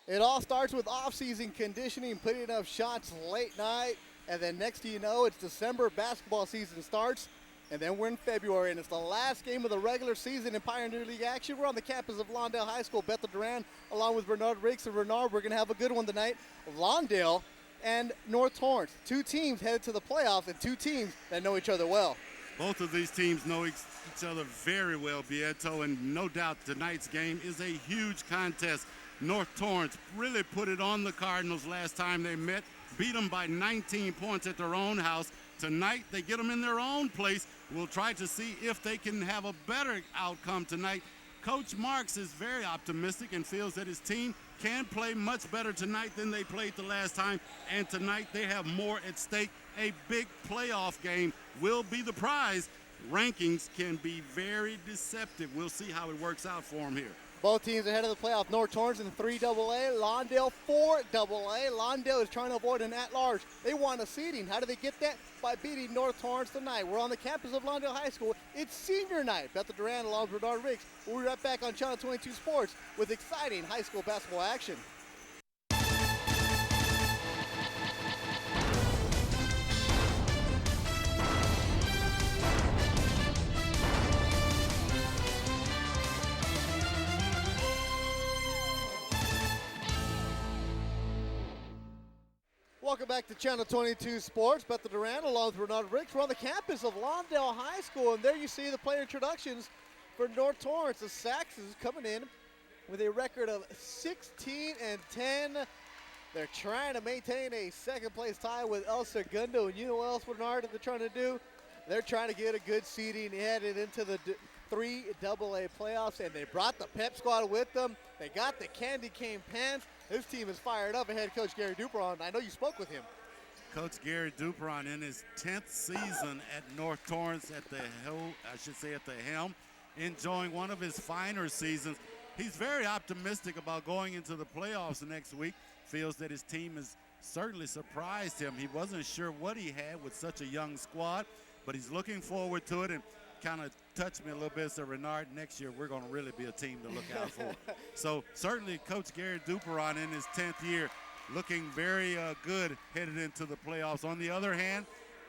It all starts with off-season conditioning, putting up shots late night, and then next thing you know, it's December, basketball season starts, and then we're in February, and it's the last game of the regular season in Pioneer League action. We're on the campus of Lawndale High School. Bethel Duran, along with Bernard Riggs and Bernard, we're going to have a good one tonight. Lawndale and North Torrance, two teams headed to the playoffs, and two teams that know each other well. Both of these teams know each other very well, Beato, and no doubt tonight's game is a huge contest. North Torrance really put it on the Cardinals last time they met, beat them by 19 points at their own house. Tonight, they get them in their own place. We'll try to see if they can have a better outcome tonight. Coach Marks is very optimistic and feels that his team can play much better tonight than they played the last time, and tonight they have more at stake. A big playoff game will be the prize. Rankings can be very deceptive. We'll see how it works out for them here. Both teams ahead of the playoff. North Torrance in 3AA, Lawndale 4AA. Lawndale is trying to avoid an at-large. They want a seeding. How do they get that? By beating North Torrance tonight. We're on the campus of Lawndale High School. It's senior night. Bethel Duran along with Bernard Riggs. We'll be right back on Channel 22 Sports with exciting high school basketball action. Welcome back to Channel 22 Sports. Bethel Duran along with Bernard Riggs. We're on the campus of Lawndale High School, and there you see the player introductions for North Torrance. The Saxons coming in with a record of 16-10. They're trying to maintain a second-place tie with El Segundo, and you know what else, Bernard, that they're trying to do? They're trying to get a good seeding headed into the 3AA playoffs, and they brought the pep squad with them. They got the candy cane pants. This team is fired up. Head coach Gary Dupron, I know you spoke with him. Coach Gary Dupron in his 10th season at North Torrance at the helm, enjoying one of his finer seasons. He's very optimistic about going into the playoffs next week. Feels that his team has certainly surprised him. He wasn't sure what he had with such a young squad, but he's looking forward to it, and kind of touched me a little bit. So Renard, next year we're going to really be a team to look out for. So certainly Coach Gary Dupron in his 10th year looking very good headed into the playoffs. On the other hand,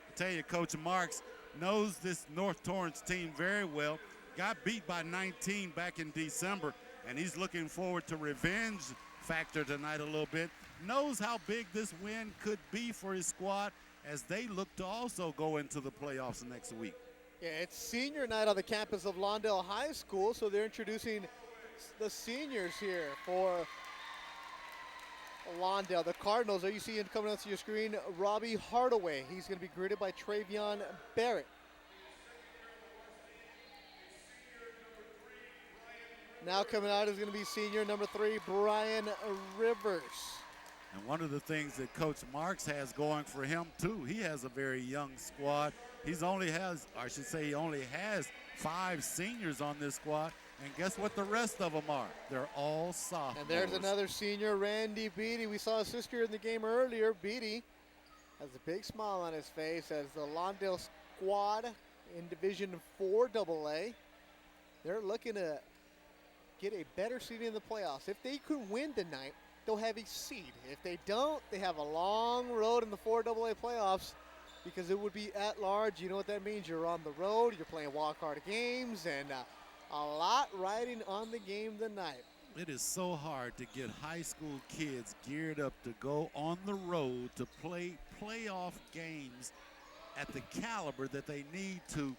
I tell you, Coach Marks knows this North Torrance team very well. Got beat by 19 back in December, and he's looking forward to revenge factor tonight a little bit. Knows how big this win could be for his squad as they look to also go into the playoffs next week. Yeah, it's senior night on the campus of Lawndale High School, so they're introducing the seniors here for Lawndale. The Cardinals, there you see him coming onto your screen, Robbie Hardaway. He's going to be greeted by Travion Barrett. Now coming out is going to be senior number 3, Brian Rivers. And one of the things that Coach Marks has going for him, too, he has a very young squad. He only has 5 seniors on this squad. And guess what the rest of them are? They're all sophomores. And there's another senior, Randy Beatty. We saw his sister in the game earlier. Beatty has a big smile on his face as the Lawndale squad in Division 4 AA. They're looking to get a better seed in the playoffs. If they could win tonight, they'll have a seed. If they don't, they have a long road in the 4AA playoffs because it would be at large. You know what that means? You're on the road, you're playing walk-hard games, and a lot riding on the game tonight. It is so hard to get high school kids geared up to go on the road to play playoff games at the caliber that they need to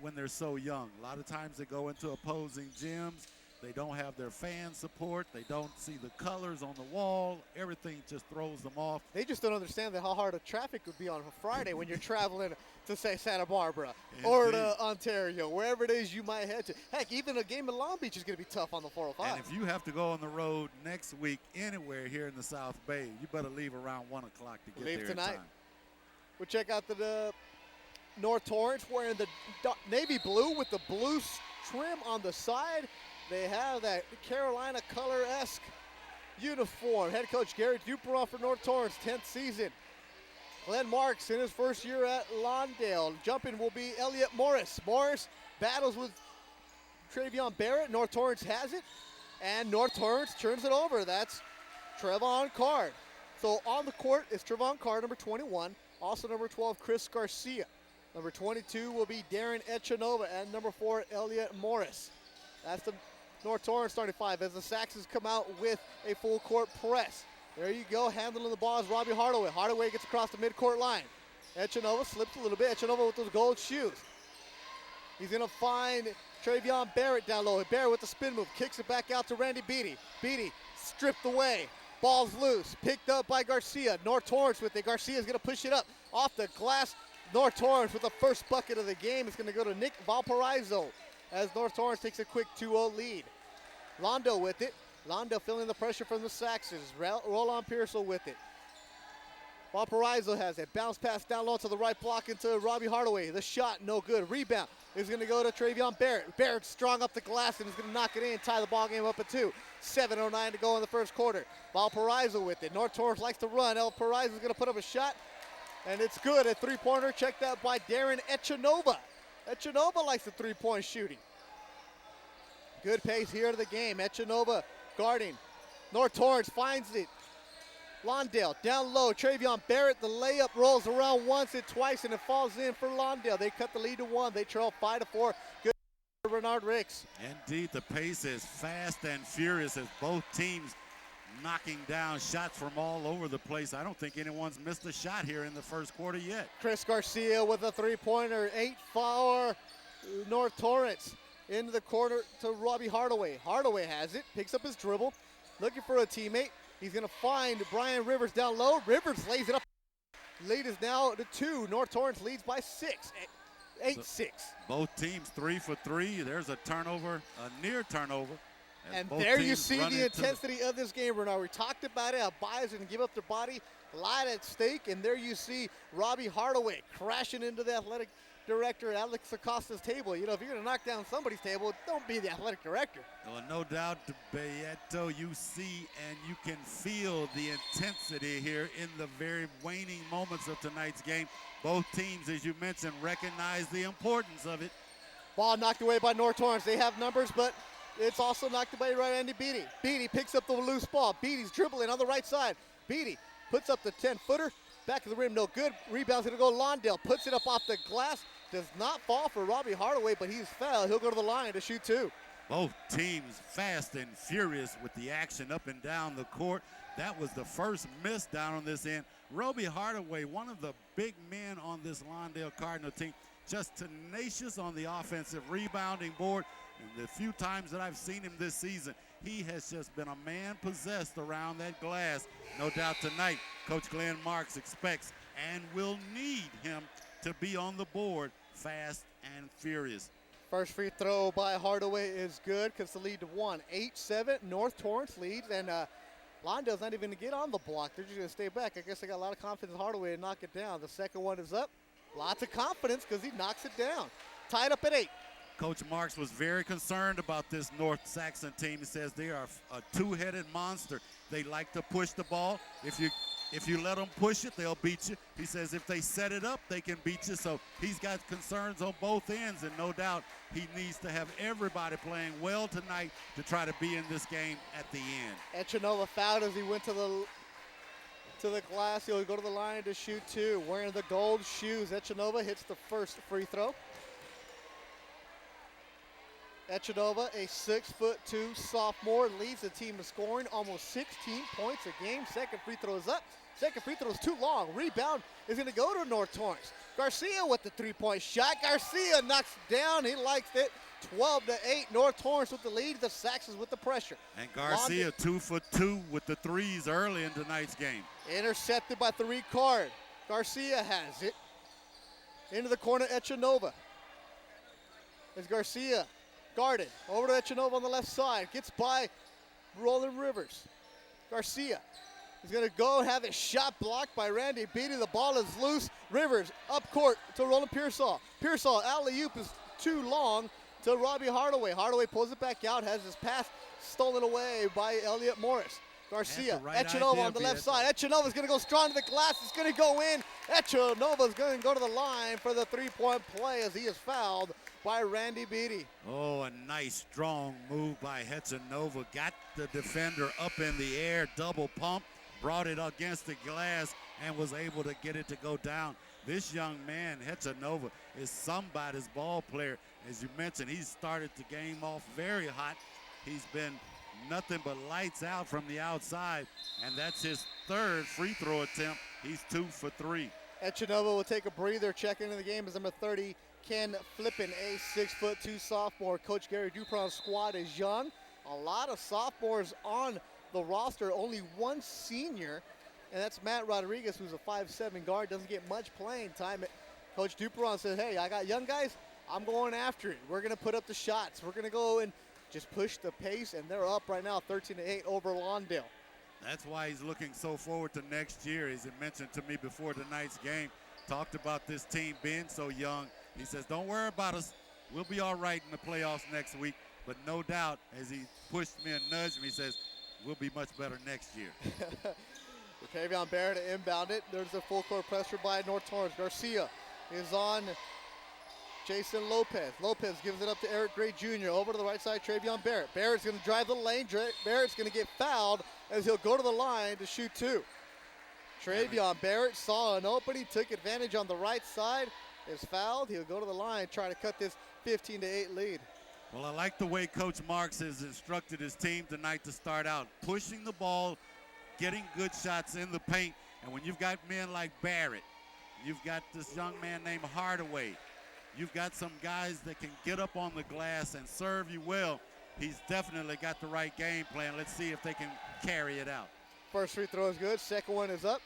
when they're so young. A lot of times they go into opposing gyms. They don't have their fan support. They don't see the colors on the wall. Everything just throws them off. They just don't understand how hard the traffic would be on a Friday when you're traveling to, say, Santa Barbara or to Ontario, wherever it is you might head to. Heck, even a game in Long Beach is going to be tough on the 405. And if you have to go on the road next week anywhere here in the South Bay, you better leave around 1 o'clock to get there tonight. in time. We'll check out the North Torrance wearing the navy blue with the blue trim on the side. They have that Carolina color-esque uniform. Head coach Gary Dupron for North Torrance, 10th season. Glenn Marks in his first year at Lawndale. Jumping will be Elliot Morris. Morris battles with Travion Barrett. North Torrance has it. And North Torrance turns it over. That's Trevon Card. So on the court is Trevon Card, number 21. Also number 12, Chris Garcia. Number 22 will be Darren Echanova. And number 4, Elliot Morris. That's the North Torrance starting five as the Saxons come out with a full court press. There you go, handling the ball is Robbie Hardaway. Hardaway gets across the midcourt line. Echanova slips a little bit. Echanova with those gold shoes. He's going to find Travion Barrett down low. Barrett with the spin move. Kicks it back out to Randy Beatty. Beatty stripped away. Ball's loose. Picked up by Garcia. North Torrance with it. Garcia's going to push it up off the glass. North Torrance with the first bucket of the game. It's going to go to Nick Valparaiso as North Torrance takes a quick 2-0 lead. Lawndale with it. Lawndale feeling the pressure from the Saxons. Roland Pearsall with it. Valparaiso has it. Bounce pass down low to the right block into Robbie Hardaway. The shot, no good. Rebound is going to go to Travion Barrett. Barrett strong up the glass and is going to knock it in, tie the ball game up at 2. 7:09 to go in the first quarter. Valparaiso with it. North Torrance likes to run. Valparaiso is going to put up a shot, and it's good. A three-pointer checked out by Darren Echanova. Echanova likes the three-point shooting. Good pace here to the game. Echanova guarding. North Torrance finds it. Lawndale down low. Travion Barrett, the layup rolls around once and twice, and it falls in for Lawndale. They cut the lead to 1. They trail 5-4. Good for Bernard Ricks. Indeed, the pace is fast and furious as both teams knocking down shots from all over the place. I don't think anyone's missed a shot here in the first quarter yet. Chris Garcia with a three-pointer. 8 for North Torrance. Into the corner to Robbie Hardaway. Hardaway has it, picks up his dribble, looking for a teammate. He's going to find Brian Rivers down low. Rivers lays it up. Lead is now to 2. North Torrance leads by 6. 8-6. Both teams 3 for 3. There's a turnover, a near turnover. And there you see the intensity of this game, Bernard. We talked about it. How buyers are going to give up their body, a lot at stake. And there you see Robbie Hardaway crashing into the athletic director Alex Acosta's table. You know, if you're going to knock down somebody's table, don't be the athletic director. Well, no doubt, Beto, you see and you can feel the intensity here in the very waning moments of tonight's game. Both teams, as you mentioned, recognize the importance of it. Ball knocked away by North Torrance. They have numbers, but it's also knocked away by Randy Beatty. Beatty picks up the loose ball. Beatty's dribbling on the right side. Beatty puts up the 10-footer. Back of the rim, no good. Rebound's going to go Lawndale. Puts it up off the glass. Does not fall for Robbie Hardaway, but he's fouled. He'll go to the line to shoot 2. Both teams fast and furious with the action up and down the court. That was the first miss down on this end. Robbie Hardaway, one of the big men on this Lawndale Cardinal team, just tenacious on the offensive rebounding board. And the few times that I've seen him this season, he has just been a man possessed around that glass. No doubt tonight, Coach Glenn Marks expects and will need him to be on the board fast and furious. First free throw by Hardaway is good because the lead to 1. 8-7, North Torrance leads, and Lawndale's not even going to get on the block. They're just going to stay back. I guess they got a lot of confidence in Hardaway to knock it down. The second one is up. Lots of confidence because he knocks it down. Tied up at 8. Coach Marks was very concerned about this North Saxon team. He says they are a two-headed monster. They like to push the ball. If you let them push it, they'll beat you. He says if they set it up, they can beat you. So he's got concerns on both ends, and no doubt he needs to have everybody playing well tonight to try to be in this game at the end. Echanova fouled as he went to the glass. He'll go to the line to shoot 2. Wearing the gold shoes, Echanova hits the first free throw. Echanova, a 6'2" sophomore, leads the team to scoring almost 16 points a game. Second free throw is up. Second free throw is too long. Rebound is going to go to North Torrance. Garcia with the three-point shot. Garcia knocks it down. He likes it. 12-8. North Torrance with the lead. The Saxons with the pressure. And Garcia 2 for 2 with the threes early in tonight's game. Intercepted by Tariq Card. Garcia has it. Into the corner, Echanova. As Garcia guarded. Over to Echanova on the left side. Gets by Roland Rivers. Garcia is going to go have it shot blocked by Randy Beatty. The ball is loose. Rivers up court to Roland Pearsall. Pearsall, alley-oop is too long to Robbie Hardaway. Hardaway pulls it back out, has his pass stolen away by Elliot Morris. Garcia, right Echanova idea, on the left Beatrice. side. Echanova's going to go strong to the glass. It's going to go in. Echanova's going to go to the line for the three-point play as he is fouled by Randy Beatty. Oh, a nice, strong move by Hetchanova. Got the defender up in the air, double pump, brought it against the glass, and was able to get it to go down. This young man, Hetchanova, is somebody's ball player. As you mentioned, he started the game off very hot. He's been nothing but lights out from the outside, and that's his third free throw attempt. He's 2 for 3. Echanova will take a breather. Check into the game is number 30, Ken Flippin, a 6'2" sophomore. Coach Gary Dupron's squad is young. A lot of sophomores on the roster, only one senior, and that's Matt Rodriguez, who's a 5'7" guard, doesn't get much playing time. Coach Dupron says, hey, I got young guys, I'm going after it. We're going to put up the shots. We're going to go and just push the pace, and they're up right now 13-8 over Lawndale. That's why he's looking so forward to next year. As he mentioned to me before tonight's game, talked about this team being so young. He says, don't worry about us. We'll be all right in the playoffs next week. But no doubt, as he pushed me and nudged me, he says, we'll be much better next year. Tavion Barrett to inbound it. There's a full court pressure by North Torrance. Garcia is on Jason Lopez. Lopez gives it up to Eric Gray Jr. Over to the right side, Travion Barrett. Barrett's going to drive the lane. Barrett's going to get fouled as he'll go to the line to shoot 2. Travion Barrett saw an opening, took advantage on the right side, is fouled. He'll go to the line, try to cut this 15-8 lead. Well, I like the way Coach Marks has instructed his team tonight to start out, pushing the ball, getting good shots in the paint. And when you've got men like Barrett, you've got this young man named Hardaway, you've got some guys that can get up on the glass and serve you well. He's definitely got the right game plan. Let's see if they can carry it out. First free throw is good. Second one is up.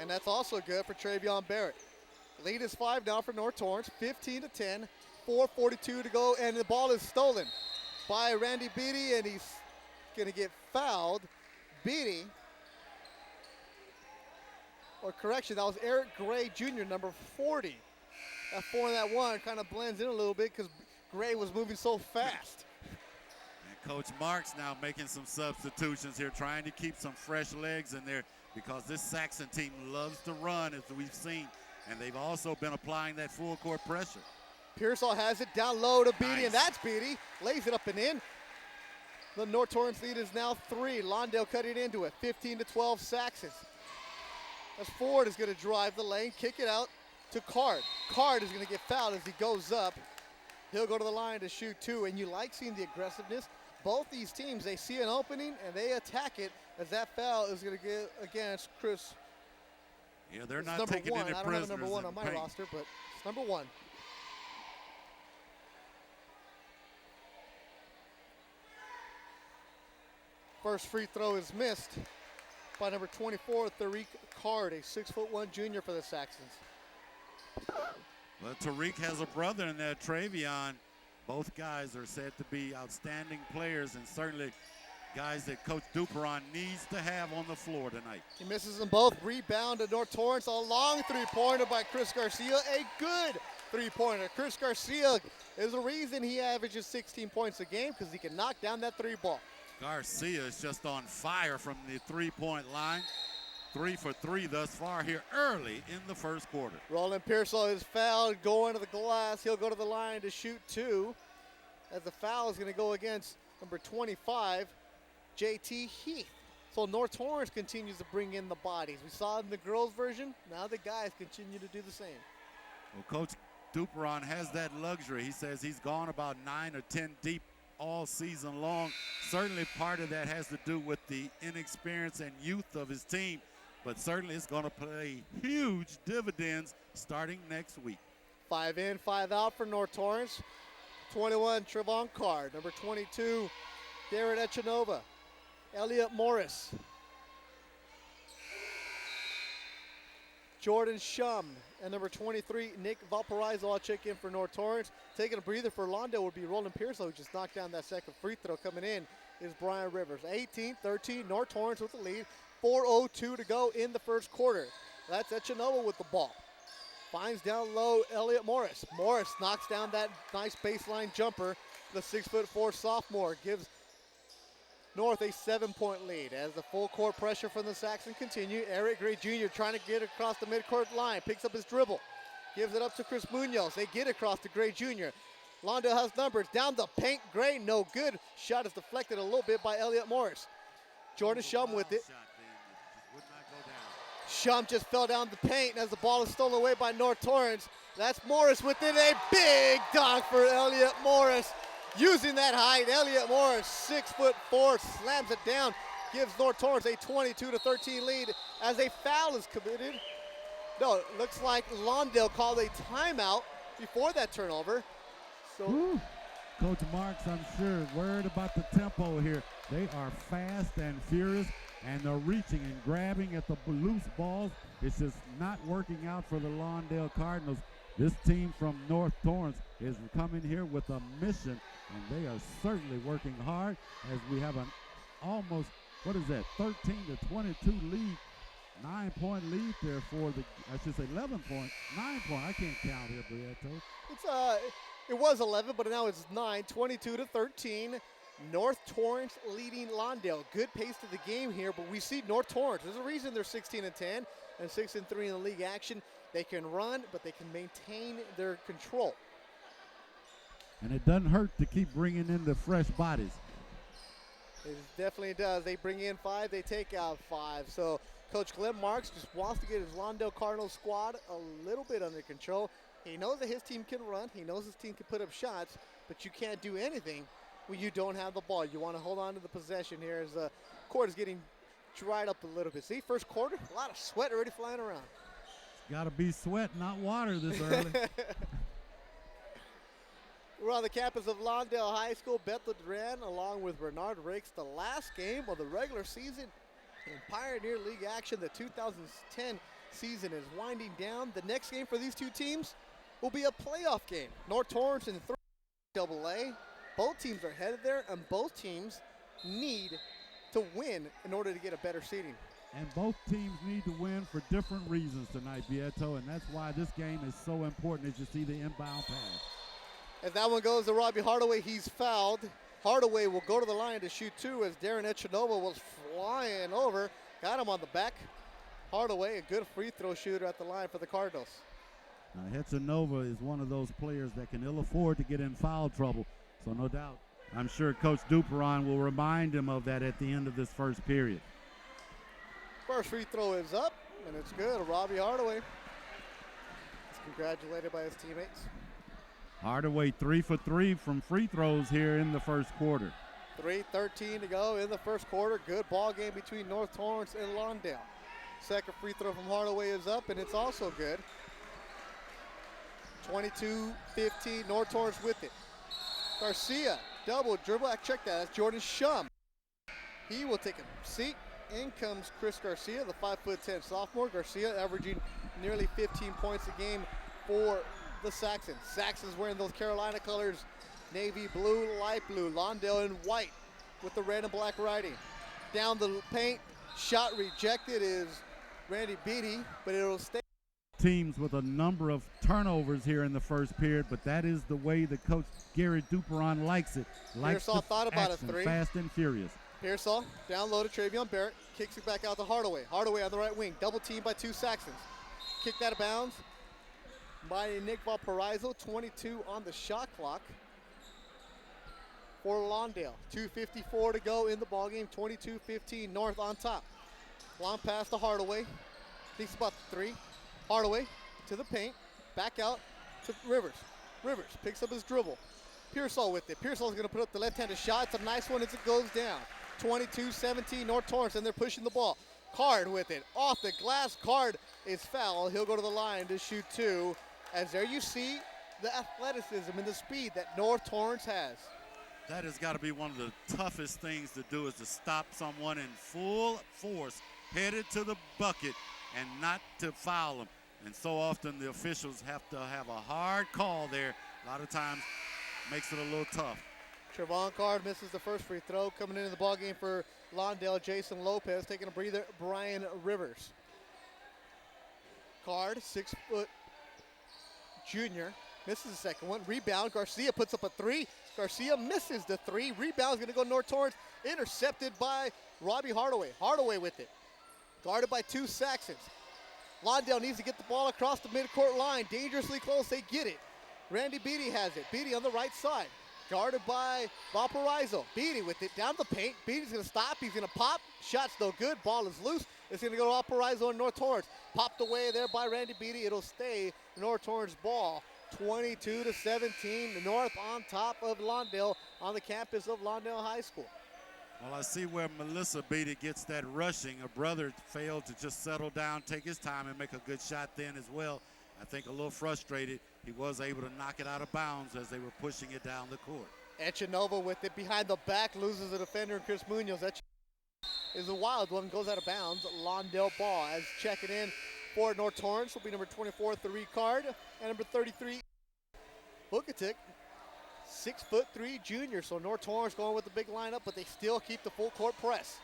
And that's also good for Travion Barrett. Lead is 5 now for North Torrance, 15-10, 4:42 to go, and the ball is stolen by Randy Beatty, and he's going to get fouled. Beatty, or correction, that was Eric Gray Jr., number 40. That 4 and that 1 kind of blends in a little bit because Gray was moving so fast. And Coach Marks now making some substitutions here, trying to keep some fresh legs in there because this Saxon team loves to run, as we've seen, and they've also been applying that full court pressure. Pearsall has it down low to Beatty, Nice. and that's Beatty. Lays it up and in. The North Torrance lead is now 3. Lawndale cutting into it, 15-12 Saxons. As Ford is going to drive the lane, kick it out to Card. Card is going to get fouled as he goes up. He'll go to the line to shoot 2, and you like seeing the aggressiveness. Both these teams, they see an opening, and they attack it, as that foul is going to get against Chris. Yeah, they're It's not number taking 1. any I don't prisoners have a number 1 in on the my paint. roster, but it's number 1. First free throw is missed by number 24, Tariq Card, a 6'1" junior for the Saxons. Well, Tariq has a brother in there, Travion. Both guys are said to be outstanding players and certainly guys that Coach Dupron needs to have on the floor tonight. He misses them both. Rebound to North Torrance. A long three-pointer by Chris Garcia. A good three-pointer. Chris Garcia is the reason he averages 16 points a game, because he can knock down that 3-ball. Garcia is just on fire from the three-point line. 3 for 3 thus far here early in the first quarter. Roland Pearsall is fouled, going to the glass. He'll go to the line to shoot 2, as the foul is going to go against number 25, JT Heath. So North Torrance continues to bring in the bodies. We saw it in the girls' version. Now the guys continue to do the same. Well, Coach Dupron has that luxury. He says he's gone about 9 or 10 deep all season long. Certainly part of that has to do with the inexperience and youth of his team, but certainly it's going to pay huge dividends starting next week. 5 in, 5 out for North Torrance. 21, Trevon Card. Number 22, Darren Echanova. Elliot Morris. Jordan Shum. And number 23, Nick Valparaiso. I'll check in for North Torrance. Taking a breather for Lawndale would be Roland Pearsall, who just knocked down that second free throw. Coming in is Brian Rivers. 18-13, North Torrance with the lead. 4:02 to go in the first quarter. That's Echanova with the ball. Finds down low Elliot Morris. Morris knocks down that nice baseline jumper. The 6'4" sophomore gives North a 7-point lead as the full court pressure from the Saxons continue. Eric Gray Jr. trying to get across the midcourt line, picks up his dribble, gives it up to Chris Munoz. They get across to Gray Jr. Lawndale has numbers, down the paint, Gray, no good. Shot is deflected a little bit by Elliott Morris. Jordan Shum with it. Shum just fell down the paint as the ball is stolen away by North Torrance. That's Morris within a big dunk for Elliott Morris. Using that height, Elliott Morris, 6'4", slams it down, gives North Torrance a 22-13 lead as a foul is committed. No, it looks like Lawndale called a timeout before that turnover. So, Coach Marks, I'm sure, worried about the tempo here. They are fast and furious, and they're reaching and grabbing at the loose balls. It's just not working out for the Lawndale Cardinals. This team from North Torrance is coming here with a mission, and they are certainly working hard as we have an almost, 13-22 lead. 9-point lead there for the, 11-point, 9-point. I can't count here, Brieto. It was 11, but now it's 9, 22-13. North Torrance leading Lawndale. Good pace to the game here, but we see North Torrance. There's a reason they're 16-10 and 6-3 in the league action. They can run, but they can maintain their control. And it doesn't hurt to keep bringing in the fresh bodies. It definitely does. They bring in 5, they take out 5. So Coach Glenn Marks just wants to get his Lawndale Cardinals squad a little bit under control. He knows that his team can run. He knows his team can put up shots, but you can't do anything when you don't have the ball. You want to hold on to the possession here as the court is getting dried up a little bit. See, first quarter, a lot of sweat already flying around. Got to be sweat, not water this early. We're on the campus of Lawndale High School. Bethel Duran along with Bernard Ricks. The last game of the regular season in Pioneer League action. The 2010 season is winding down. The next game for these two teams will be a playoff game. North Torrance in 3AA. Both teams are headed there, and both teams need to win in order to get a better seeding. And both teams need to win for different reasons tonight, Beto, and that's why this game is so important as you see the inbound pass. As that one goes to Robbie Hardaway, he's fouled. Hardaway will go to the line to shoot 2 as Darren Echanova was flying over. Got him on the back. Hardaway, a good free throw shooter at the line for the Cardinals. Now, Echanova is one of those players that can ill afford to get in foul trouble, so no doubt. I'm sure Coach Duperon will remind him of that at the end of this first period. First free throw is up, and it's good. Robbie Hardaway is congratulated by his teammates. Hardaway 3 for 3 from free throws here in the first quarter. 3:13 to go in the first quarter. Good ball game between North Torrance and Lawndale. Second free throw from Hardaway is up, and it's also good. 22-15, North Torrance with it. Garcia, double dribble. Check that. That's Jordan Shum. He will take a seat. In comes Chris Garcia, the 5'10" sophomore. Garcia averaging nearly 15 points a game for the Saxons. Saxons wearing those Carolina colors, navy blue, light blue. Lawndale in white with the red and black writing. Down the paint, shot rejected is Randy Beatty, but it'll stay. Teams with a number of turnovers here in the first period, but that is the way the coach Gary Duperon likes it. Likes Pearsall thought about action, a 3. fast and furious. Pearsall down low to Travion Barrett, kicks it back out to Hardaway. Hardaway on the right wing, double teamed by 2 Saxons. Kicked out of bounds by Nick Valparaiso, 22 on the shot clock for Lawndale. 2:54 to go in the ballgame, 22-15, North on top. Long pass to Hardaway, thinks about the 3. Hardaway to the paint, back out to Rivers. Rivers picks up his dribble. Pearsall with it. Pearsall's going to put up the left-handed shot. It's a nice one as it goes down. 22-17, North Torrance, and they're pushing the ball. Card with it. Off the glass. Card is fouled. He'll go to the line to shoot 2. As there you see the athleticism and the speed that North Torrance has. That has got to be one of the toughest things to do, is to stop someone in full force, headed to the bucket, and not to foul them. And so often the officials have to have a hard call there. A lot of times makes it a little tough. Trevon Card misses the first free throw. Coming into the ballgame for Lawndale, Jason Lopez. Taking a breather, Brian Rivers. Card, 6 foot junior, Misses the second one. Rebound. Garcia puts up a three. Garcia misses the three. Rebound is going to go North Torrance. Intercepted by Robbie Hardaway. Hardaway with it. Guarded by two Saxons. Lawndale needs to get the ball across the midcourt line. Dangerously close. They get it. Randy Beatty has it. Beatty on the right side. Guarded by Valparaiso. Beatty with it down the paint. Beatty's going to stop. He's going to pop. Shot's no good. Ball is loose. It's going to go to Valparaiso and North Torrance. Popped away there by Randy Beatty. It'll stay North Torrance ball. 22-17. North on top of Lawndale on the campus of Lawndale High School. Well, I see where Melissa Beatty gets that rushing. Her brother failed to just settle down, take his time, and make a good shot then as well. I think a little frustrated. He was able to knock it out of bounds as they were pushing it down the court. Echanova with it behind the back, loses a defender, and Chris Munoz. That is a wild one, goes out of bounds. Lawndale ball as checking in for North Torrance will be number 24, Tariq Card, and number 33, Bukatic, 6'3" junior. So North Torrance going with the big lineup, but they still keep the full court press.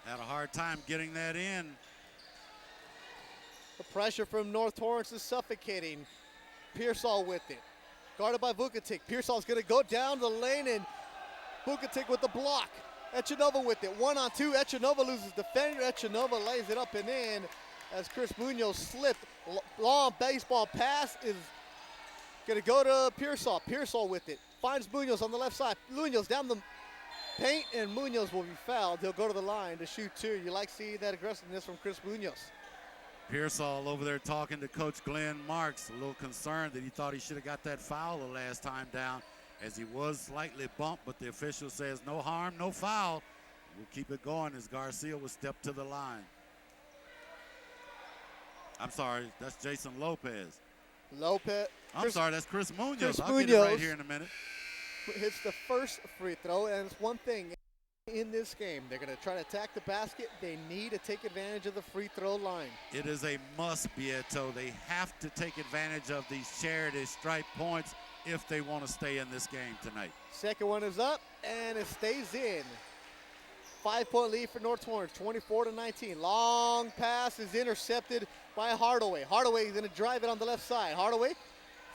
Had a hard time getting that in. The pressure from North Torrance is suffocating. Pearsall with it. Guarded by Vukatic. Pearsall's going to go down the lane, and Vukatic with the block. Echanova with it. 1-on-2. Echanova loses defender. Echanova lays it up and in as Chris Munoz slipped. Long baseball pass is going to go to Pearsall. Pearsall with it. Finds Munoz on the left side. Munoz down the paint, and Munoz will be fouled. He'll go to the line to shoot two. You like seeing that aggressiveness from Chris Munoz. Pearsall over there talking to Coach Glenn Marks, a little concerned that he thought he should have got that foul the last time down, as he was slightly bumped, but the official says no harm, no foul. We'll keep it going as Garcia will step to the line. I'm sorry, that's Jason Lopez. I'm sorry, that's Chris Munoz. Chris I'll Munoz get it right here in a minute. Hits the first free throw, and it's one thing in this game. They're going to try to attack the basket. They need to take advantage of the free throw line. It is a must, Bieto. They have to take advantage of these charity stripe points if they want to stay in this game tonight. Second one is up, and it stays in. 5-point lead for North Torrance, 24-19. Long pass is intercepted by Hardaway. Hardaway is going to drive it on the left side. Hardaway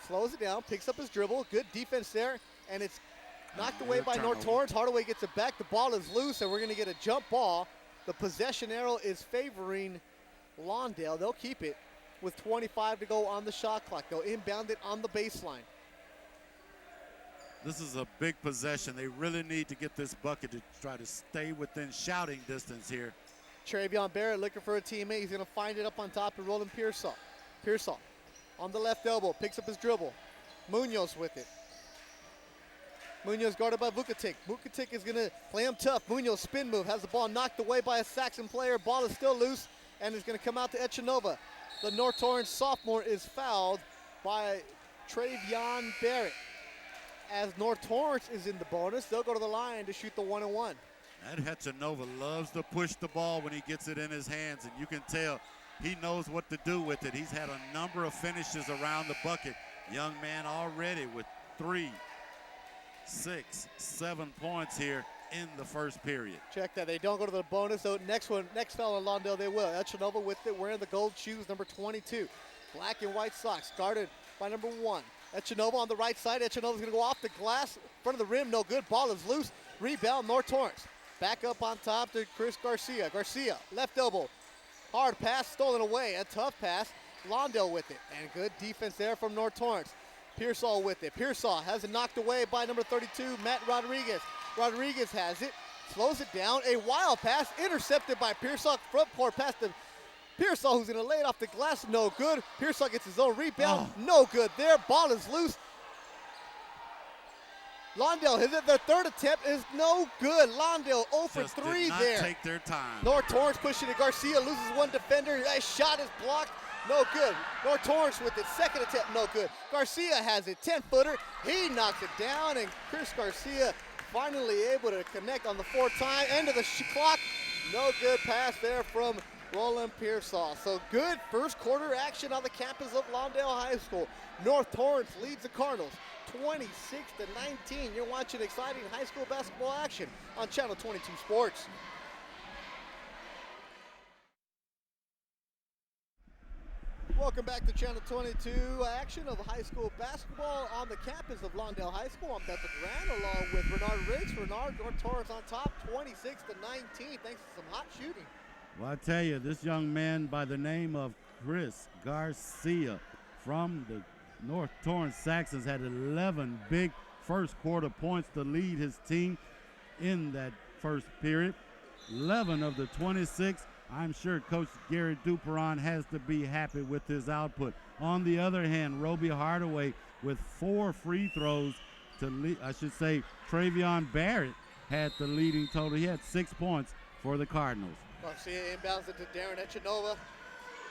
slows it down, picks up his dribble. Good defense there, and it's knocked away by North Torrance. Hardaway gets it back. The ball is loose, and we're going to get a jump ball. The possession arrow is favoring Lawndale. They'll keep it with 25 to go on the shot clock. They'll inbound it on the baseline. This is a big possession. They really need to get this bucket to try to stay within shouting distance here. Travion Barrett looking for a teammate. He's going to find it up on top and Roland Pearsall. Pearsall on the left elbow, picks up his dribble. Munoz with it. Munoz guarded by Vukatic. Vukatic is going to play him tough. Munoz spin move, has the ball knocked away by a Saxon player. Ball is still loose, and it's going to come out to Echanova. The North Torrance sophomore is fouled by Travion Barrett. As North Torrance is in the bonus, they'll go to the line to shoot the 1-and-1. That Echanova loves to push the ball when he gets it in his hands, and you can tell he knows what to do with it. He's had a number of finishes around the bucket. Young man already with 3, 6, 7 points here in the first period. Check that. They don't go to the bonus. So next foul on Lawndale, they will. Echanova with it, wearing the gold shoes, number 22. Black and white socks, guarded by number 1. Echanova on the right side. Echanova's going to go off the glass, front of the rim, no good. Ball is loose. Rebound, North Torrance. Back up on top to Chris Garcia. Garcia, left elbow. Hard pass, stolen away. A tough pass. Lawndale with it. And good defense there from North Torrance. Pearsall with it. Pearsall has it knocked away by number 32, Matt Rodriguez. Rodriguez has it. Slows it down. A wild pass intercepted by Pearsall. Front court pass to Pearsall, who's going to lay it off the glass. No good. Pearsall gets his own rebound. No good there. Ball is loose. Lawndale hit it. Their third attempt is no good. Lawndale 0 for 3 did not there. Take their time. North Torrance pushing it. Garcia loses one defender. That shot is blocked. No good. North Torrance with it. Second attempt, no good. Garcia has it. 10-footer. He knocks it down, and Chris Garcia finally able to connect on the fourth time. End of the clock. No good pass there from Roland Pearsall. So good first quarter action on the campus of Lawndale High School. North Torrance leads the Cardinals 26-19. You're watching exciting high school basketball action on Channel 22 Sports. Welcome back to Channel 22 action of high school basketball on the campus of Lawndale High School. I'm Bethel Duran along with Renard Riggs. Renard, North Torrance on top, 26 to 19, thanks to some hot shooting. Well, I tell you, this young man by the name of Chris Garcia from the North Torrance Saxons had 11 big first quarter points to lead his team in that first period. 11 of the 26. I'm sure Coach Gary Duperon has to be happy with his output. On the other hand, Roby Hardaway with 4 free throws to lead, I should say Travion Barrett had the leading total. He had 6 points for the Cardinals. Garcia inbounds it to Darren Echanova,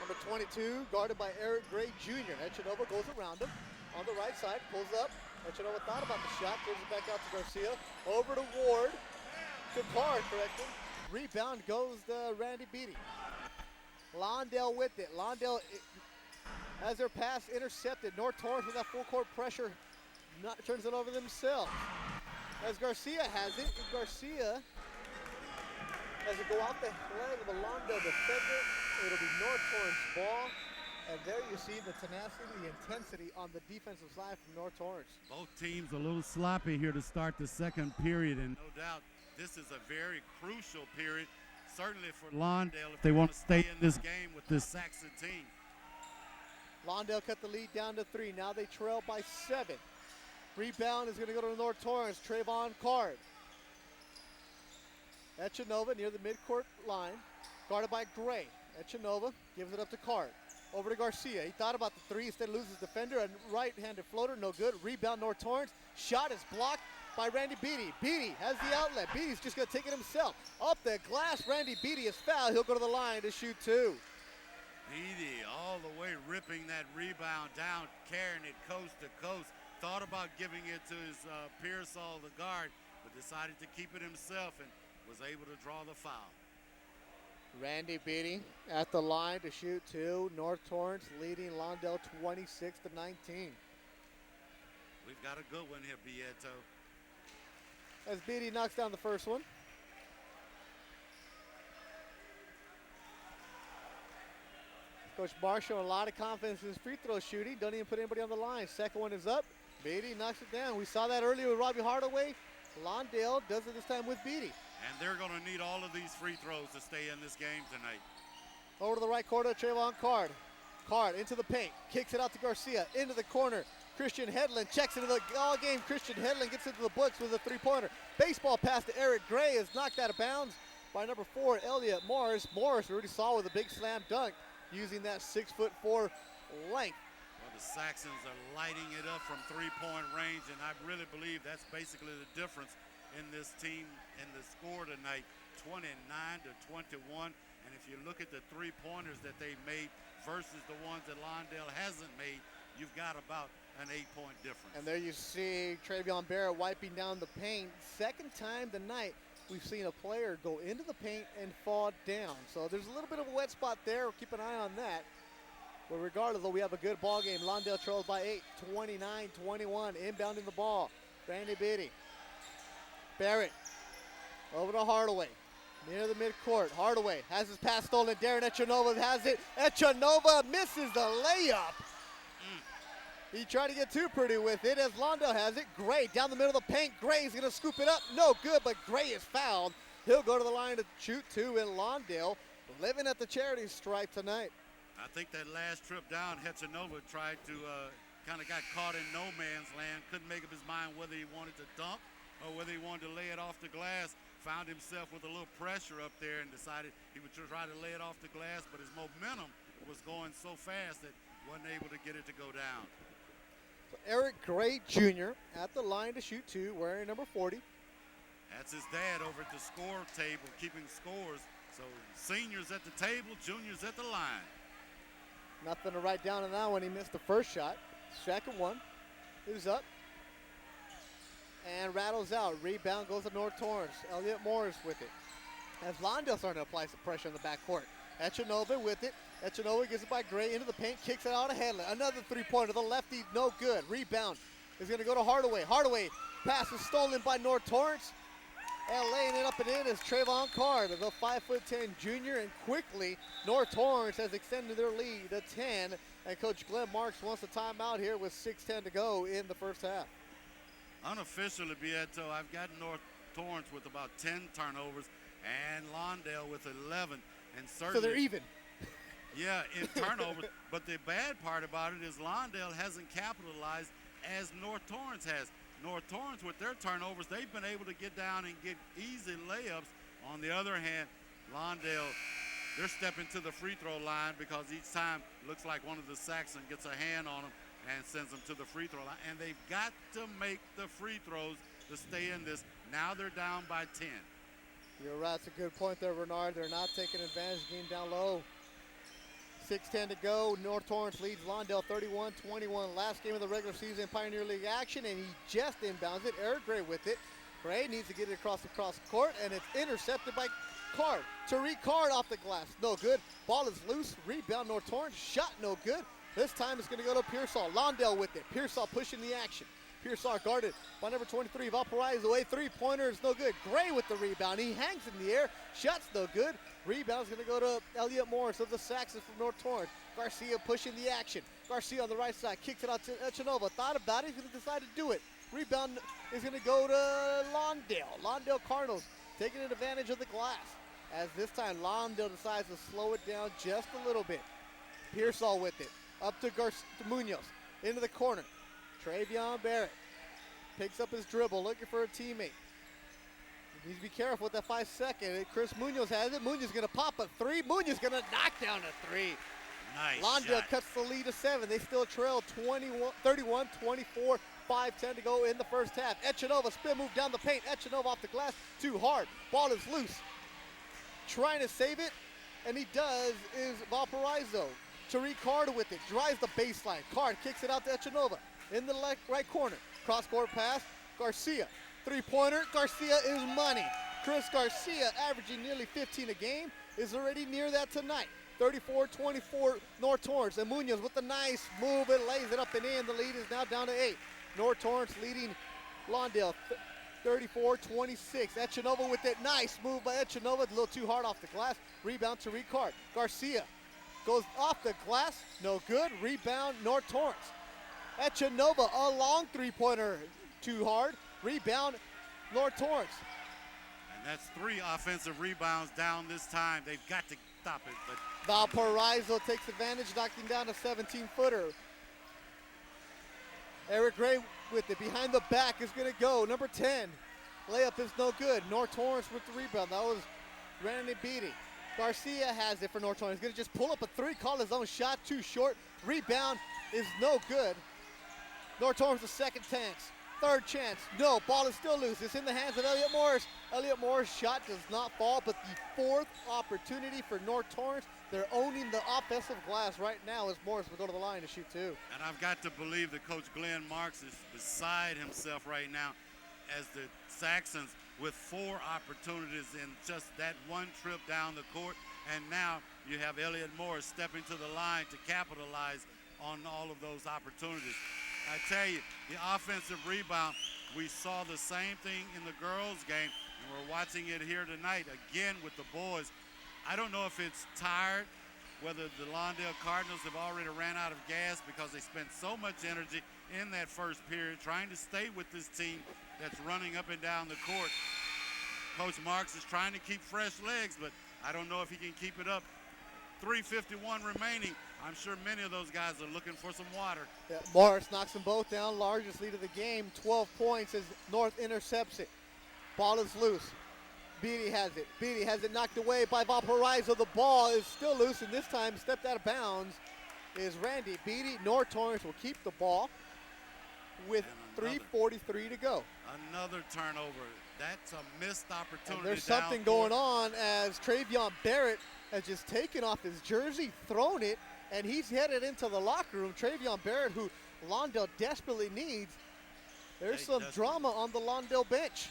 number 22, guarded by Eric Gray Jr. Echanova goes around him on the right side, pulls up. Echanova thought about the shot, gives it back out to Garcia. Over to Ward, to Carr, correctly. Rebound goes to Randy Beatty. Lawndale with it. Lawndale has their pass intercepted. North Torrance with that full court pressure turns it over themselves. As Garcia has it, Garcia has it go out the leg of a Lawndale defender. It'll be North Torrance ball. And there you see the tenacity, the intensity on the defensive side from North Torrance. Both teams a little sloppy here to start the second period, and no doubt this is a very crucial period, certainly for Lawndale if they want to stay in this game with this Saxon team. Lawndale cut the lead down to 3. Now they trail by 7. Rebound is going to go to North Torrance. Trayvon Card. Echanova near the midcourt line, guarded by Gray. Echanova gives it up to Card. Over to Garcia. He thought about the 3, instead loses defender. A right-handed floater, no good. Rebound North Torrance. Shot is blocked by Randy Beatty. Beatty has the outlet. Beatty's just going to take it himself. Up the glass, Randy Beatty is fouled. He'll go to the line to shoot 2. Beatty all the way ripping that rebound down, carrying it coast to coast. Thought about giving it to his Pearsall, the guard, but decided to keep it himself and was able to draw the foul. Randy Beatty at the line to shoot 2. North Torrance leading Lawndale 26 to 19. We've got a good one here, Bieto. As Beatty knocks down the first one. Coach Barr showing a lot of confidence in his free throw shooting. Don't even put anybody on the line. Second one is up. Beatty knocks it down. We saw that earlier with Robbie Hardaway. Lawndale does it this time with Beatty. And they're going to need all of these free throws to stay in this game tonight. Over to the right corner, Trayvon Card. Card into the paint, kicks it out to Garcia, into the corner. Christian Hedlund checks into the all game. Christian Hedlund gets into the books with a 3-pointer. Baseball pass to Eric Gray is knocked out of bounds by number 4, Elliot Morris. Morris, we already saw with a big slam dunk using that 6'4" length. Well, the Saxons are lighting it up from 3-point range, and I really believe that's basically the difference in this team and the score tonight, 29 to 21. And if you look at the 3-pointers that they made versus the ones that Lawndale hasn't made, you've got about an 8-point difference. And there you see Travion Barrett wiping down the paint. Second time tonight we've seen a player go into the paint and fall down. So there's a little bit of a wet spot there. We'll keep an eye on that. But regardless, though, we have a good ball game. Lawndale trails by 8, 29-21, inbounding the ball. Randy Beatty. Barrett over to Hardaway. Near the midcourt. Hardaway has his pass stolen. Darren Echanova has it. Echanova misses the layup. He tried to get too pretty with it as Lawndale has it. Gray down the middle of the paint. Gray's going to scoop it up. No good, but Gray is fouled. He'll go to the line to shoot 2 in Lawndale. Living at the charity stripe tonight. I think that last trip down, Echanova tried to kind of got caught in no man's land. Couldn't make up his mind whether he wanted to dunk or whether he wanted to lay it off the glass. Found himself with a little pressure up there and decided he would try to lay it off the glass, but his momentum was going so fast that wasn't able to get it to go down. So Eric Gray Jr. at the line to shoot 2, wearing number 40. That's his dad over at the score table keeping scores. So seniors at the table, juniors at the line. Nothing to write down on that one. He missed the first shot. Second one is up and rattles out. Rebound goes to North Torrance. Elliot Morris with it. As Lawndale starting to apply some pressure in the backcourt. Echanova with it. Echanova gets it by Gray into the paint, kicks it out of Hedlund. Another 3-pointer. The lefty, no good. Rebound is going to go to Hardaway. Hardaway pass is stolen by North Torrance. laying it up and in is Trayvon Card, the 5'10" junior, and quickly North Torrance has extended their lead to 10, and Coach Glenn Marks wants a timeout here with 6:10 to go in the first half. Unofficially, Beato, I've got North Torrance with about 10 turnovers and Lawndale with 11. And certainly, so they're even. Yeah, in turnovers. But the bad part about it is Lawndale hasn't capitalized as North Torrance has. North Torrance, with their turnovers, they've been able to get down and get easy layups. On the other hand, Lawndale, they're stepping to the free throw line because each time looks like one of the Saxon gets a hand on them and sends them to the free throw line. And they've got to make the free throws to stay in this. Now they're down by 10. You're right. That's a good point there, Bernard. They're not taking advantage of the game down low. 6:10 to go. North Torrance leads Lawndale 31-21. Last game of the regular season Pioneer League action, and he just inbounds it. Eric Gray with it. Gray needs to get it across the court, and it's intercepted by Card. Tariq Card off the glass. No good. Ball is loose. Rebound North Torrance. Shot no good. This time it's going to go to Pearsall. Lawndale with it. Pearsall pushing the action. Pearsall guarded by number 23, Valparaiso. A three-pointer is no good. Gray with the rebound. He hangs in the air. Shot's no good. Rebound's going to go to Elliott Morris of the Saxons from North Torrance. Garcia pushing the action. Garcia on the right side. Kicks it out to Echanova. Thought about it. He's going to decide to do it. Rebound is going to go to Lawndale. Lawndale Cardinals taking advantage of the glass. As this time Lawndale decides to slow it down just a little bit. Pearsall with it. Up to Munoz. Into the corner. Travion Barrett picks up his dribble, looking for a teammate. He needs to be careful with that 5-second. Chris Munoz has it. Munoz going to pop a three. Munoz going to knock down a three. Nice Lawndale shot. cuts the lead to 7. They still trail 31-24. 5:10 to go in the first half. Echanova spin move down the paint. Echanova off the glass. Too hard. Ball is loose. Trying to save it, and he does, is Valparaiso. Tariq Card with it. Drives the baseline. Card kicks it out to Echanova. In the right corner. Cross-court pass. Garcia. Three-pointer. Garcia is money. Chris Garcia, averaging nearly 15 a game, is already near that tonight. 34-24 North Torrance. And Munoz with the nice move. It lays it up and in. The lead is now down to 8. North Torrance leading Lawndale 34-26. Echanova with it. Nice move by Echanova. A little too hard off the glass. Rebound to Ricard. Garcia goes off the glass. No good. Rebound North Torrance. Echanova, a long three-pointer. Too hard. Rebound North Torrance. And that's 3 offensive rebounds down this time. They've got to stop it. But Valparaiso takes advantage, knocking down a 17-footer. Eric Gray with it. Behind the back is going to go. Number 10. Layup is no good. North Torrance with the rebound. That was Brandon Beatty. Garcia has it for North Torrance. He's going to just pull up a three, call his own shot. Too short. Rebound is no good. North Torrance a second chance. Third chance. No, ball is still loose. It's in the hands of Elliott Morris. Elliott Morris' shot does not fall, but the 4th opportunity for North Torrance. They're owning the offensive glass right now as Morris will go to the line to shoot 2. And I've got to believe that Coach Glenn Marks is beside himself right now as the Saxons with 4 opportunities in just that one trip down the court. And now you have Elliott Morris stepping to the line to capitalize on all of those opportunities. I tell you, the offensive rebound, we saw the same thing in the girls' game, and we're watching it here tonight again with the boys. I don't know if it's tired, whether the Lawndale Cardinals have already ran out of gas because they spent so much energy in that first period trying to stay with this team that's running up and down the court. Coach Marks is trying to keep fresh legs, but I don't know if he can keep it up. 3:51 remaining. I'm sure many of those guys are looking for some water. Yeah, Morris knocks them both down. Largest lead of the game, 12 points as North intercepts it. Ball is loose. Beatty has it. Beatty has it knocked away by Valparaiso. The ball is still loose, and this time stepped out of bounds is Randy Beatty. North Torrance will keep the ball with 3:43 to go. Another turnover. That's a missed opportunity. And there's something going on as Travion Barrett has just taken off his jersey, thrown it, and he's headed into the locker room. Travion Barrett, who Lawndale desperately needs. There's some drama on the Lawndale bench.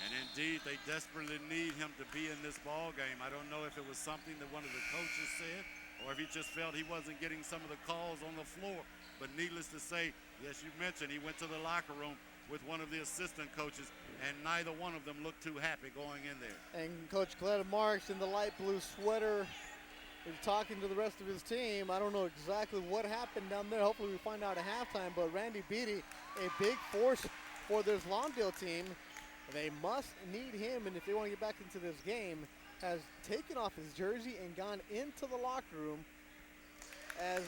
And indeed, they desperately need him to be in this ball game. I don't know if it was something that one of the coaches said or if he just felt he wasn't getting some of the calls on the floor. But needless to say, yes, you mentioned he went to the locker room with one of the assistant coaches, and neither one of them looked too happy going in there. And Coach Cleta Marks in the light blue sweater is talking to the rest of his team. I don't know exactly what happened down there. Hopefully we find out at halftime. But Randy Beatty, a big force for this Lawndale team. They must need him, and if they want to get back into this game, has taken off his jersey and gone into the locker room as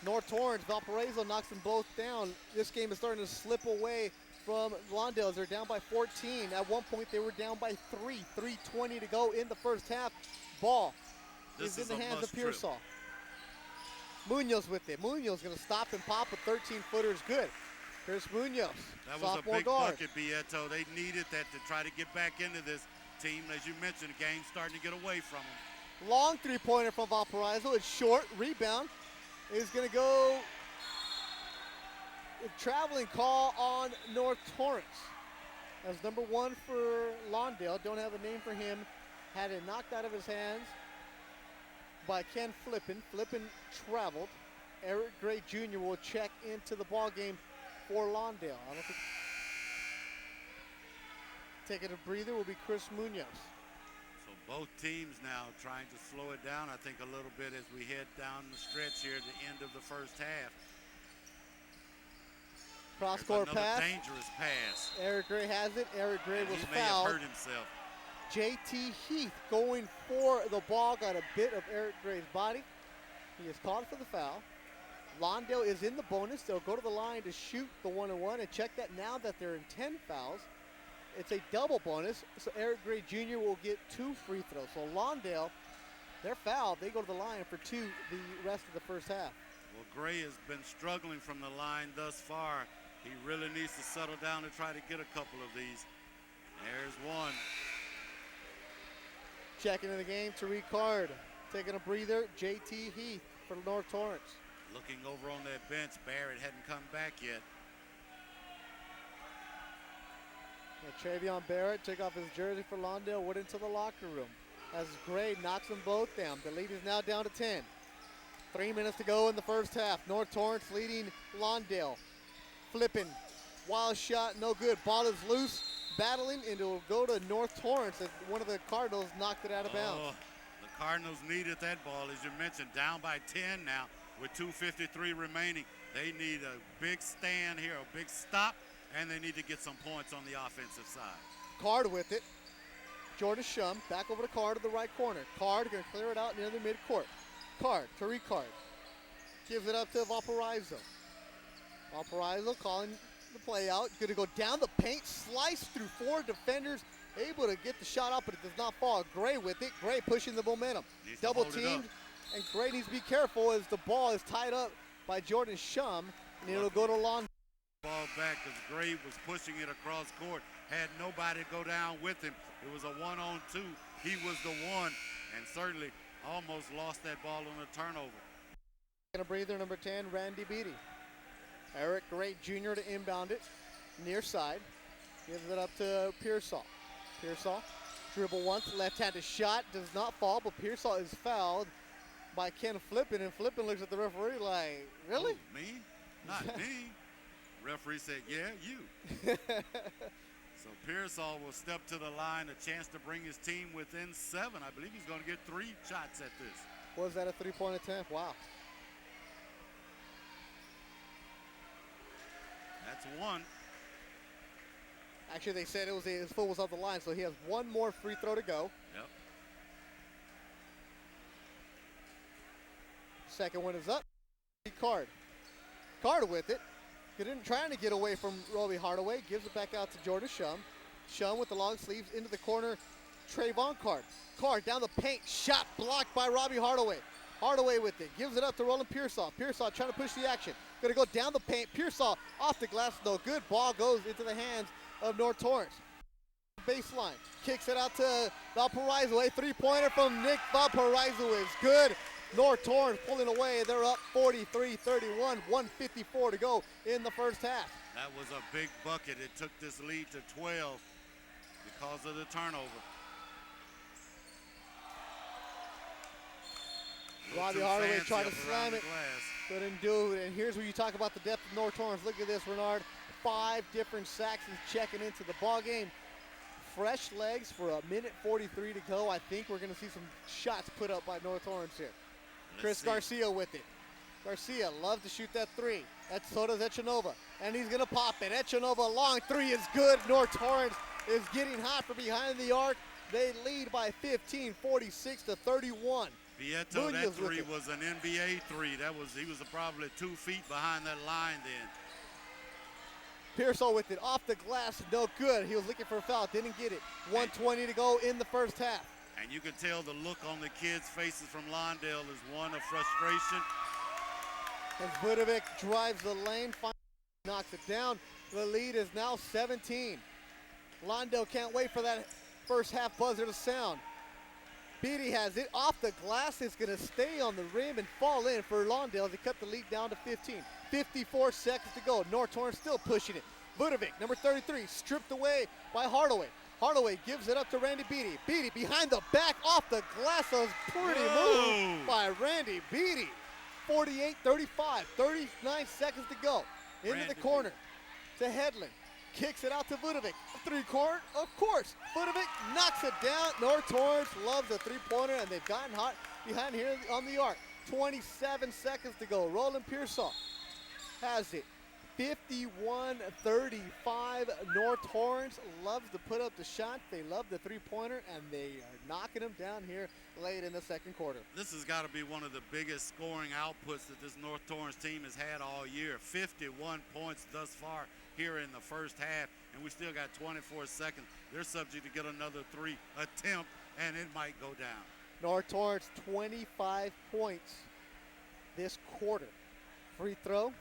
North Torrance, Valparaiso knocks them both down. This game is starting to slip away from Lawndale. They're down by 14. At one point, they were down by 3. 3:20 to go in the first half. Ball is in the hands of Pearsall. Munoz with it. Munoz going to stop and pop. A 13-footer is good. Here's Munoz, that was sophomore a big guard. bucket, Bieto. They needed that to try to get back into this team. As you mentioned, the game's starting to get away from them. Long three-pointer from Valparaiso. It's short. Rebound is going to go. A traveling call on North Torrance. As number 1 for Lawndale. Don't have a name for him. Had it knocked out of his hands by Ken Flippin. Flippin traveled. Eric Gray Jr. will check into the ball game for Lawndale. I don't think. Taking a breather will be Chris Munoz. So both teams now trying to slow it down, I think, a little bit as we head down the stretch here at the end of the first half. Cross-court pass. Dangerous pass. Eric Gray has it. Eric Gray was He may have fouled. hurt himself. JT Heath going for the ball, got a bit of Eric Gray's body. He is called for the foul. Lawndale is in the bonus. They'll go to the line to shoot the 1-on-1 and check that now that they're in 10 fouls. It's a double bonus, so Eric Gray Jr. will get 2 free throws. So Lawndale, they're fouled. They go to the line for 2 the rest of the first half. Well, Gray has been struggling from the line thus far. He really needs to settle down and try to get a couple of these. There's one. Checking in the game, Tariq Card. Taking a breather, JT Heath for North Torrance. Looking over on that bench, Barrett hadn't come back yet. Travion Barrett took off his jersey for Lawndale, went into the locker room as Gray knocks them both down. The lead is now down to 10. 3 minutes to go in the first half. North Torrance leading Lawndale. Flipping, wild shot, no good. Ball is loose, battling, and it will go to North Torrance as one of the Cardinals knocked it out of bounds. The Cardinals needed that ball, as you mentioned, down by 10 now with 2:53 remaining. They need a big stand here, a big stop, and they need to get some points on the offensive side. Card with it. Jordan Shum back over to Card to the right corner. Card going to clear it out near the midcourt. Card, Tariq Card, gives it up to Valparaiso. Valparaiso calling the play out. Going to go down the paint, slice through 4 defenders, able to get the shot up, but it does not fall. Gray with it. Gray pushing the momentum. Double teamed, and Gray needs to be careful as the ball is tied up by Jordan Shum, and it'll go to Lawndale. Ball back because Gray was pushing it across court. Had nobody go down with him. It was a 1-on-2. He was the one, and certainly almost lost that ball on a turnover. Gonna breather, number 10, Randy Beatty. Eric Gray Jr. to inbound it, near side. Gives it up to Pearsall. Pearsall, dribble once, left-handed shot, does not fall, but Pearsall is fouled by Ken Flippin, and Flippin looks at the referee like, really? Oh, me? Not me. Referee said, yeah, you. So Pearsall will step to the line, a chance to bring his team within 7. I believe he's going to get 3 shots at this. Was that a 3-point attempt? Wow. That's 1. Actually, they said his foot was off the line, so he has 1 more free throw to go. Yep. Second one is up. Card. Card with it. Trying to get away from Roby Hardaway. Gives it back out to Jordan Shum. Shum with the long sleeves into the corner. Trayvon Card. Card down the paint. Shot blocked by Robbie Hardaway. Hardaway with it. Gives it up to Roland Pearsall. Pearsall trying to push the action. Going to go down the paint. Pearsall off the glass. No good. Ball goes into the hands of North Torrance. Baseline. Kicks it out to Valparaiso. A 3-pointer from Nick Valparaiso is good. North Torrance pulling away. They're up 43-31. 1:54 to go in the first half. That was a big bucket. It took this lead to 12 because of the turnover. Robbie too Hardaway fancy tried to up around slam the it, glass. couldn't do it. And here's where you talk about the depth of North Torrance. Look at this, Renard. 5 different Saxons checking into the ball game. Fresh legs for a minute 43 to go. I think we're going to see some shots put up by North Torrance here. Chris Garcia with it. Garcia loves to shoot that 3. So does Echanova. And he's going to pop it. Echanova, long 3 is good. North Torrance is getting hot from behind the arc. They lead by 15, 46 to 31. Vieto, that 3 was an NBA 3. He was probably 2 feet behind that line then. Pearsall with it, off the glass, no good. He was looking for a foul, didn't get it. 1:20 to go in the first half. And you can tell the look on the kids' faces from Lawndale is one of frustration. As Vudovic drives the lane, finally knocks it down. The lead is now 17. Lawndale can't wait for that first half buzzer to sound. Beatty has it off the glass. It's going to stay on the rim and fall in for Lawndale as they cut the lead down to 15. 54 seconds to go. North Torrance still pushing it. Vudovic, number 33, stripped away by Hardaway. Hardaway gives it up to Randy Beatty. Beatty behind the back off the glass. That was pretty move by Randy Beatty. 48-35, 39 seconds to go. Into the corner to Headland. Kicks it out to Vudovic. 3-court, of course. Vudovic knocks it down. North Torrance loves the 3-pointer, and they've gotten hot behind here on the arc. 27 seconds to go. Roland Pearsall has it. 51-35. North Torrance loves to put up the shot. They love the 3-pointer, and they are knocking them down here late in the second quarter. This has got to be one of the biggest scoring outputs that this North Torrance team has had all year. 51 points thus far here in the first half, and we still got 24 seconds. They're subject to get another 3 attempt, and it might go down. North Torrance, 25 points this quarter. Free throw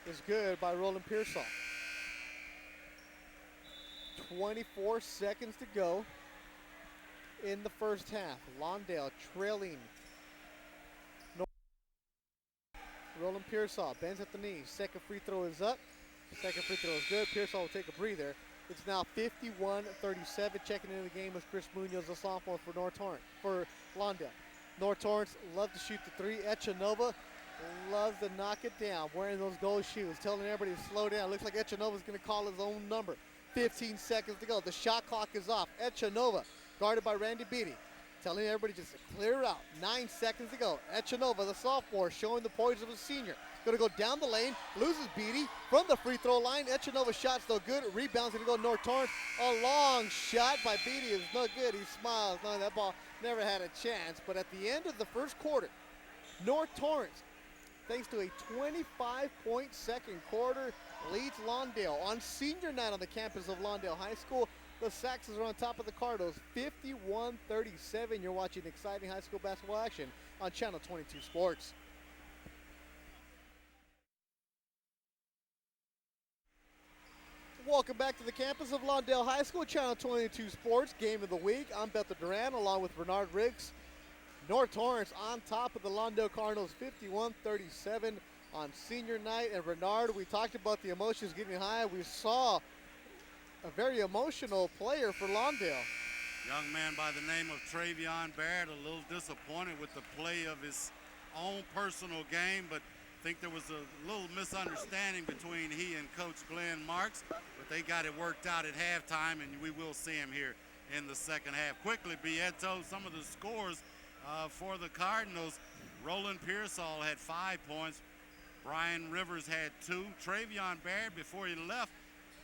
is good by Roland Pearsall. 24 seconds to go in the first half. Lawndale trailing. Roland Pearsall bends at the knee. Second free throw is up. Second free throw is good. Pearsall will take a breather. It's now 51-37. Checking into the game is Chris Munoz, the sophomore for Lawndale. North Torrance loves to shoot the 3. Echanova loves to knock it down, wearing those gold shoes, telling everybody to slow down. Looks like Echanova's going to call his own number. 15 seconds to go. The shot clock is off. Echanova, guarded by Randy Beatty, telling everybody just to clear out. 9 seconds to go. Echanova, the sophomore, showing the poise of a senior. Going to go down the lane, loses Beatty from the free throw line. Echanova shot's no good. Rebounds going to go North Torrance. A long shot by Beatty is no good. He smiles. No, that ball never had a chance. But at the end of the first quarter, North Torrance, thanks to a 25-point second quarter, leads Lawndale. On senior night on the campus of Lawndale High School, the Saxons are on top of the Cardinals, 51-37. You're watching exciting high school basketball action on Channel 22 Sports. Welcome back to the campus of Lawndale High School, Channel 22 Sports, Game of the Week. I'm Bethel Duran along with Bernard Riggs. North Torrance on top of the Lawndale Cardinals, 51-37 on senior night. And Bernard, we talked about the emotions getting high. We saw a very emotional player for Lawndale. Young man by the name of Travion Barrett, a little disappointed with the play of his own personal game, but I think there was a little misunderstanding between he and Coach Glenn Marks, but they got it worked out at halftime, and we will see him here in the second half. Quickly, Bieto, some of the scores for the Cardinals. Roland Pearsall had 5 points. Brian Rivers had 2. Travion Barrett, before he left,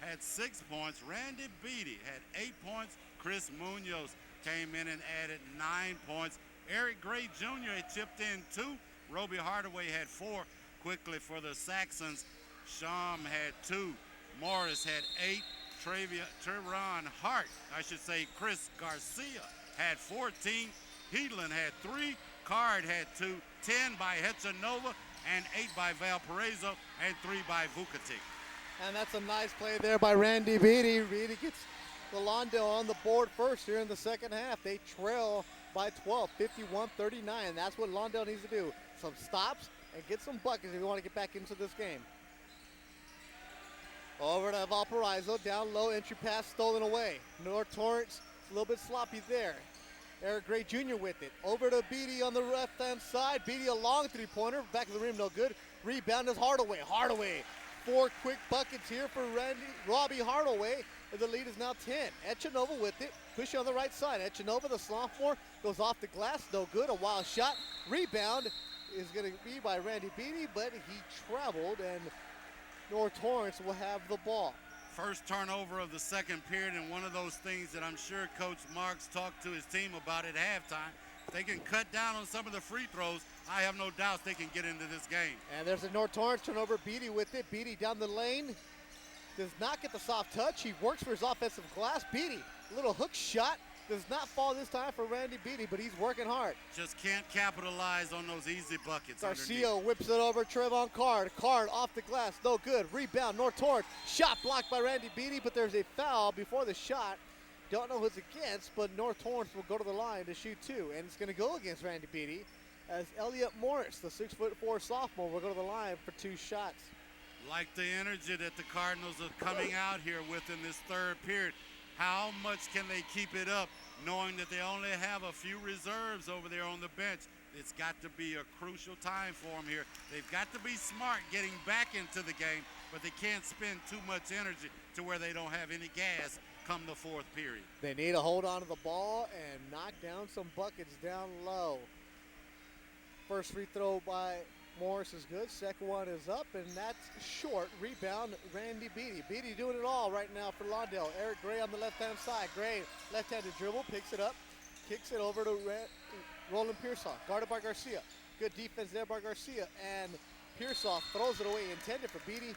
had 6 points. Randy Beatty had 8 points. Chris Munoz came in and added 9 points. Eric Gray Jr. had chipped in 2. Roby Hardaway had 4. Quickly for the Saxons, Sham had 2. Morris had 8. Trevon Hart, Chris Garcia had 14. Heedland had 3. Card had 2. 10 by Echanova and 8 by Valparaiso and 3 by Vukotic. And that's a nice play there by Randy Beatty. Beatty gets the Lawndale on the board first here in the second half. They trail by 12, 51-39. That's what Lawndale needs to do. Some stops and get some buckets if you want to get back into this game. Over to Valparaiso, down low, entry pass stolen away. North Torrance, a little bit sloppy there. Eric Gray Jr. with it. Over to Beatty on the left-hand side. Beatty a long three-pointer. Back of the rim, no good. Rebound is Hardaway. Hardaway. 4 quick buckets here for Robbie Hardaway. The lead is now 10. Echanova with it. Push on the right side. Echanova, the sophomore, goes off the glass. No good. A wild shot. Rebound is going to be by Randy Beatty, but he traveled, and North Torrance will have the ball. First turnover of the second period, and one of those things that I'm sure Coach Marks talked to his team about at halftime. If they can cut down on some of the free throws, I have no doubts they can get into this game. And there's a North Torrance turnover. Beatty with it. Beatty down the lane. Does not get the soft touch. He works for his offensive glass. Beatty, little hook shot. Does not fall this time for Randy Beatty, but he's working hard. Just can't capitalize on those easy buckets. Garcia whips it over. Trevon Card. Card off the glass. No good. Rebound. North Torrance. Shot blocked by Randy Beatty, but there's a foul before the shot. Don't know who it's against, but North Torrance will go to the line to shoot 2. And it's going to go against Randy Beatty as Elliot Morris, the 6'4" sophomore, will go to the line for 2 shots. Like the energy that the Cardinals are coming out here with in this third period. How much can they keep it up, knowing that they only have a few reserves over there on the bench? It's got to be a crucial time for them here. They've got to be smart getting back into the game, but they can't spend too much energy to where they don't have any gas come the fourth period. They need to hold on to the ball and knock down some buckets down low. First free throw by Morris is good. Second one is up, and that's short. Rebound, Randy Beatty. Beatty doing it all right now for Lawndale. Eric Gray on the left-hand side. Gray, left-handed dribble, picks it up, kicks it over to Roland Pearsall, guarded by Garcia. Good defense there by Garcia, and Pearsall throws it away, intended for Beatty.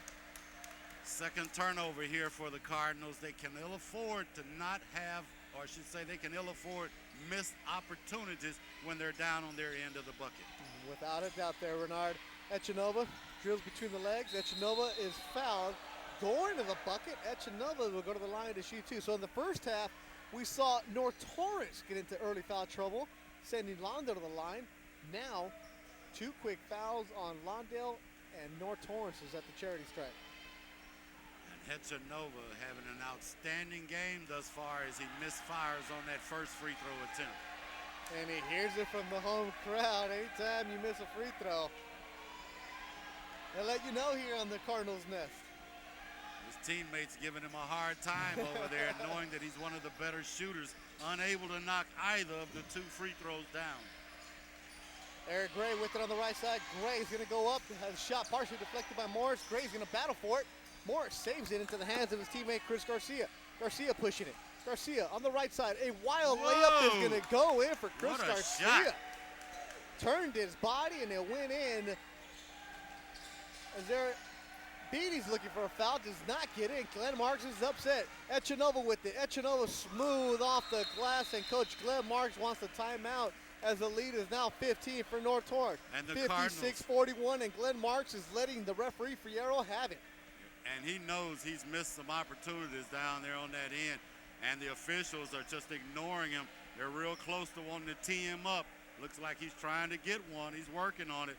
Second turnover here for the Cardinals. They can ill afford to not have, or I should say they can ill afford missed opportunities when they're down on their end of the bucket. Without a doubt there, Renard. Echanova drills between the legs. Echanova is fouled. Going to the bucket, Echanova will go to the line to shoot 2. So in the first half, we saw North Torrance get into early foul trouble, sending Lawndale to the line. Now, 2 quick fouls on Lawndale, and North Torrance is at the charity stripe. And Echanova having an outstanding game thus far as he misfires on that first free throw attempt. And he hears it from the home crowd. Anytime you miss a free throw, they'll let you know here on the Cardinals Nest. His teammates giving him a hard time over there, knowing that he's one of the better shooters, unable to knock either of the 2 free throws down. Eric Gray with it on the right side. Gray's going to go up. Has a shot partially deflected by Morris. Gray's going to battle for it. Morris saves it into the hands of his teammate Chris Garcia. Garcia pushing it. Garcia on the right side. A wild layup is going to go in for Chris Garcia. Shot. Turned his body and it went in. As there, Beatty's looking for a foul, does not get in. Glenn Marks is upset. Echanova with it. Echanova smooth off the glass, and Coach Glenn Marks wants the timeout as the lead is now 15 for North Torrance. And the 56-41, and Glenn Marks is letting the referee Fierro have it. And he knows he's missed some opportunities down there on that end. And the officials are just ignoring him. They're real close to wanting to tee him up. Looks like he's trying to get one. He's working on it.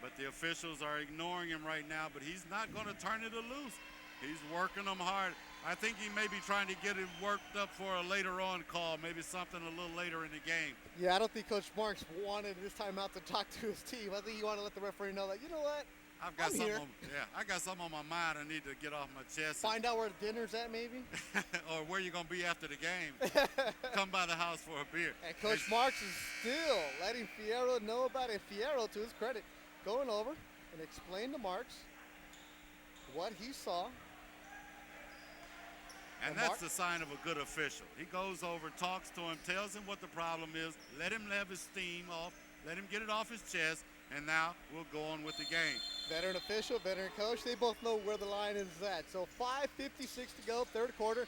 But the officials are ignoring him right now. But he's not going to turn it loose. He's working them hard. I think he may be trying to get him worked up for a later on call, maybe something a little later in the game. Yeah, I don't think Coach Marks wanted this time out to talk to his team. I think he wanted to let the referee know that, you know what? I got something on my mind I need to get off my chest. Find out where dinner's at, maybe? Or where you're going to be after the game. Come by the house for a beer. And Coach Marks is still letting Fierro know about it. Fierro, to his credit, going over and explained to Marks what he saw. And that's the sign of a good official. He goes over, talks to him, tells him what the problem is, let him have his steam off, let him get it off his chest, and now we'll go on with the game. Veteran official, veteran coach, they both know where the line is at. So 5:56 to go, third quarter.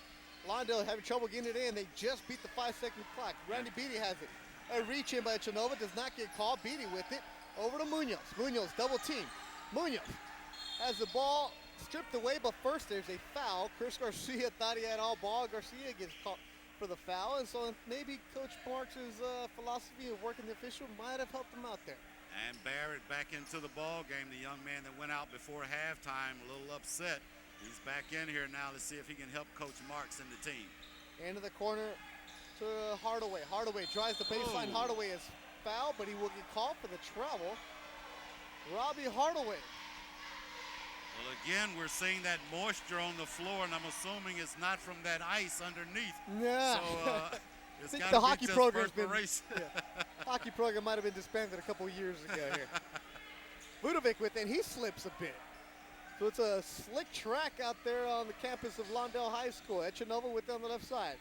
Lawndale having trouble getting it in. They just beat the 5-second clock. Randy Beatty has it. A reach in by Echanova, does not get called. Beatty with it. Over to Munoz. Munoz double team. Munoz has the ball stripped away, but first there's a foul. Chris Garcia thought he had all ball. Garcia gets caught for the foul, and so maybe Coach Marks' philosophy of working the official might have helped him out there. And Barrett back into the ball game, the young man that went out before halftime, a little upset. He's back in here now to see if he can help Coach Marks and the team. Into the corner, to Hardaway. Hardaway drives the baseline. Oh. Hardaway is fouled, but he will get called for the travel. Robbie Hardaway. Well, again, we're seeing that moisture on the floor, and I'm assuming it's not from that ice underneath. Yeah. So it's think got the to be hockey just program's been- perspiration. Hockey program might have been disbanded a couple years ago here. Vudovic with it, he slips a bit. So it's a slick track out there on the campus of Lawndale High School. Echanova with it on the left side.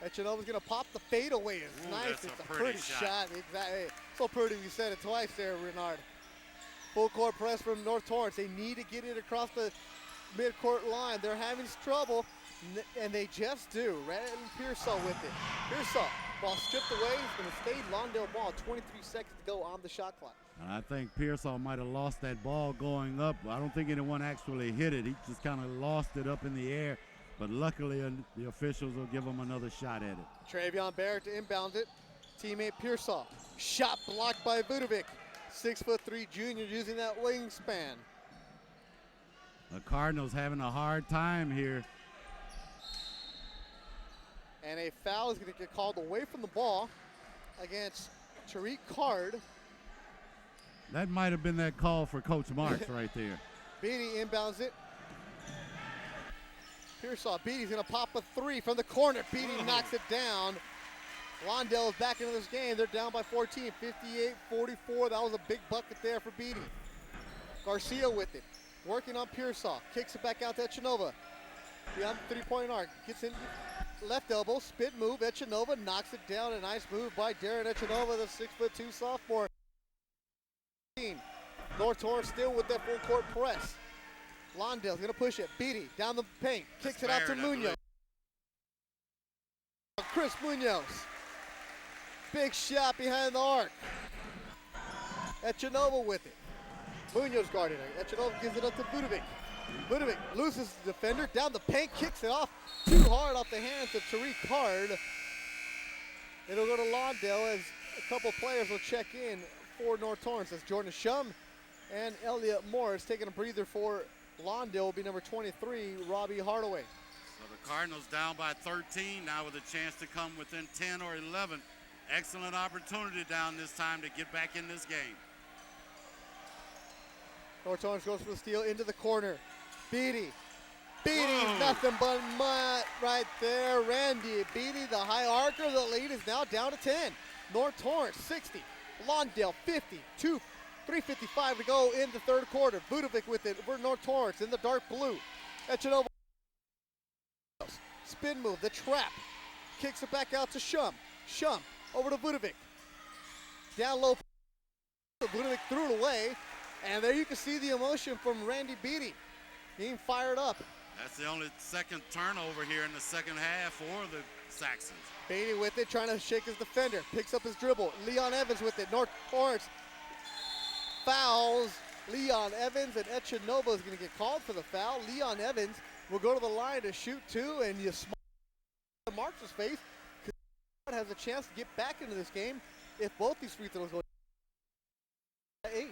Echanova's gonna pop the fadeaway. It's Ooh, nice. that's It's a a pretty pretty shot. Exactly. So pretty, you said it twice there, Renard. Full court press from North Torrance. They need to get it across the midcourt line. They're having trouble, and they just do. Rand Pearsall with it. Pearsall, ball stripped away. It's going to stay Lawndale ball. 23 seconds to go on the shot clock. And I think Pearsall might have lost that ball going up. I don't think anyone actually hit it. He just kind of lost it up in the air. But luckily, the officials will give him another shot at it. Travion Barrett to inbound it. Teammate Pearsall. Shot blocked by Vudovic. 6'3" junior using that wingspan. The Cardinals having a hard time here. And a foul is going to get called away from the ball against Tariq Card. That might have been that call for Coach Marks right there. Beatty inbounds it. Pearsall. Beatty's going to pop a three from the corner. Beatty knocks it down. Lawndale is back into this game. They're down by 14, 58-44. That was a big bucket there for Beatty. Garcia with it. Working on Pearsall. Kicks it back out to Echanova. Beyond the three-point arc. Gets in left elbow. Spin move. Echanova knocks it down. A nice move by Darren Echanova, the 6'2" sophomore. North Torrance still with that full court press. Lawndale's going to push it. Beatty down the paint. Kicks it out to Munoz. Chris Munoz. Big shot behind the arc. Echanova with it. Munoz guarding it. Echanova gives it up to Vudovic. Vudovic loses the defender. Down the paint. Kicks it off too hard off the hands of Tariq Card. It'll go to Lawndale as a couple players will check in for North Torrance. That's Jordan Shum and Elliot Morris taking a breather for Lawndale will be number 23, Robbie Hardaway. So the Cardinals down by 13 now with a chance to come within 10 or 11. Excellent opportunity down this time to get back in this game. North Torrance goes for the steal into the corner. Beatty. Beatty's nothing but mud right there. Randy Beatty, the high archer. The lead is now down to 10. North Torrance 60. Lawndale 50. 3:55 to go in the third quarter. Vudovic with it for North Torrance in the dark blue. Echanova. Spin move, the trap. Kicks it back out to Shum. Shum over to Vudovic. Down low. Vudovic threw it away. And there you can see the emotion from Randy Beatty. Being fired up. That's the only second turnover here in the second half for the Saxons. Beatty with it, trying to shake his defender. Picks up his dribble. Leon Evans with it. North Torrance fouls Leon Evans, and Echanova is going to get called for the foul. Leon Evans will go to the line to shoot two, and you smile on Marks' face because has a chance to get back into this game if both these free throws go 8.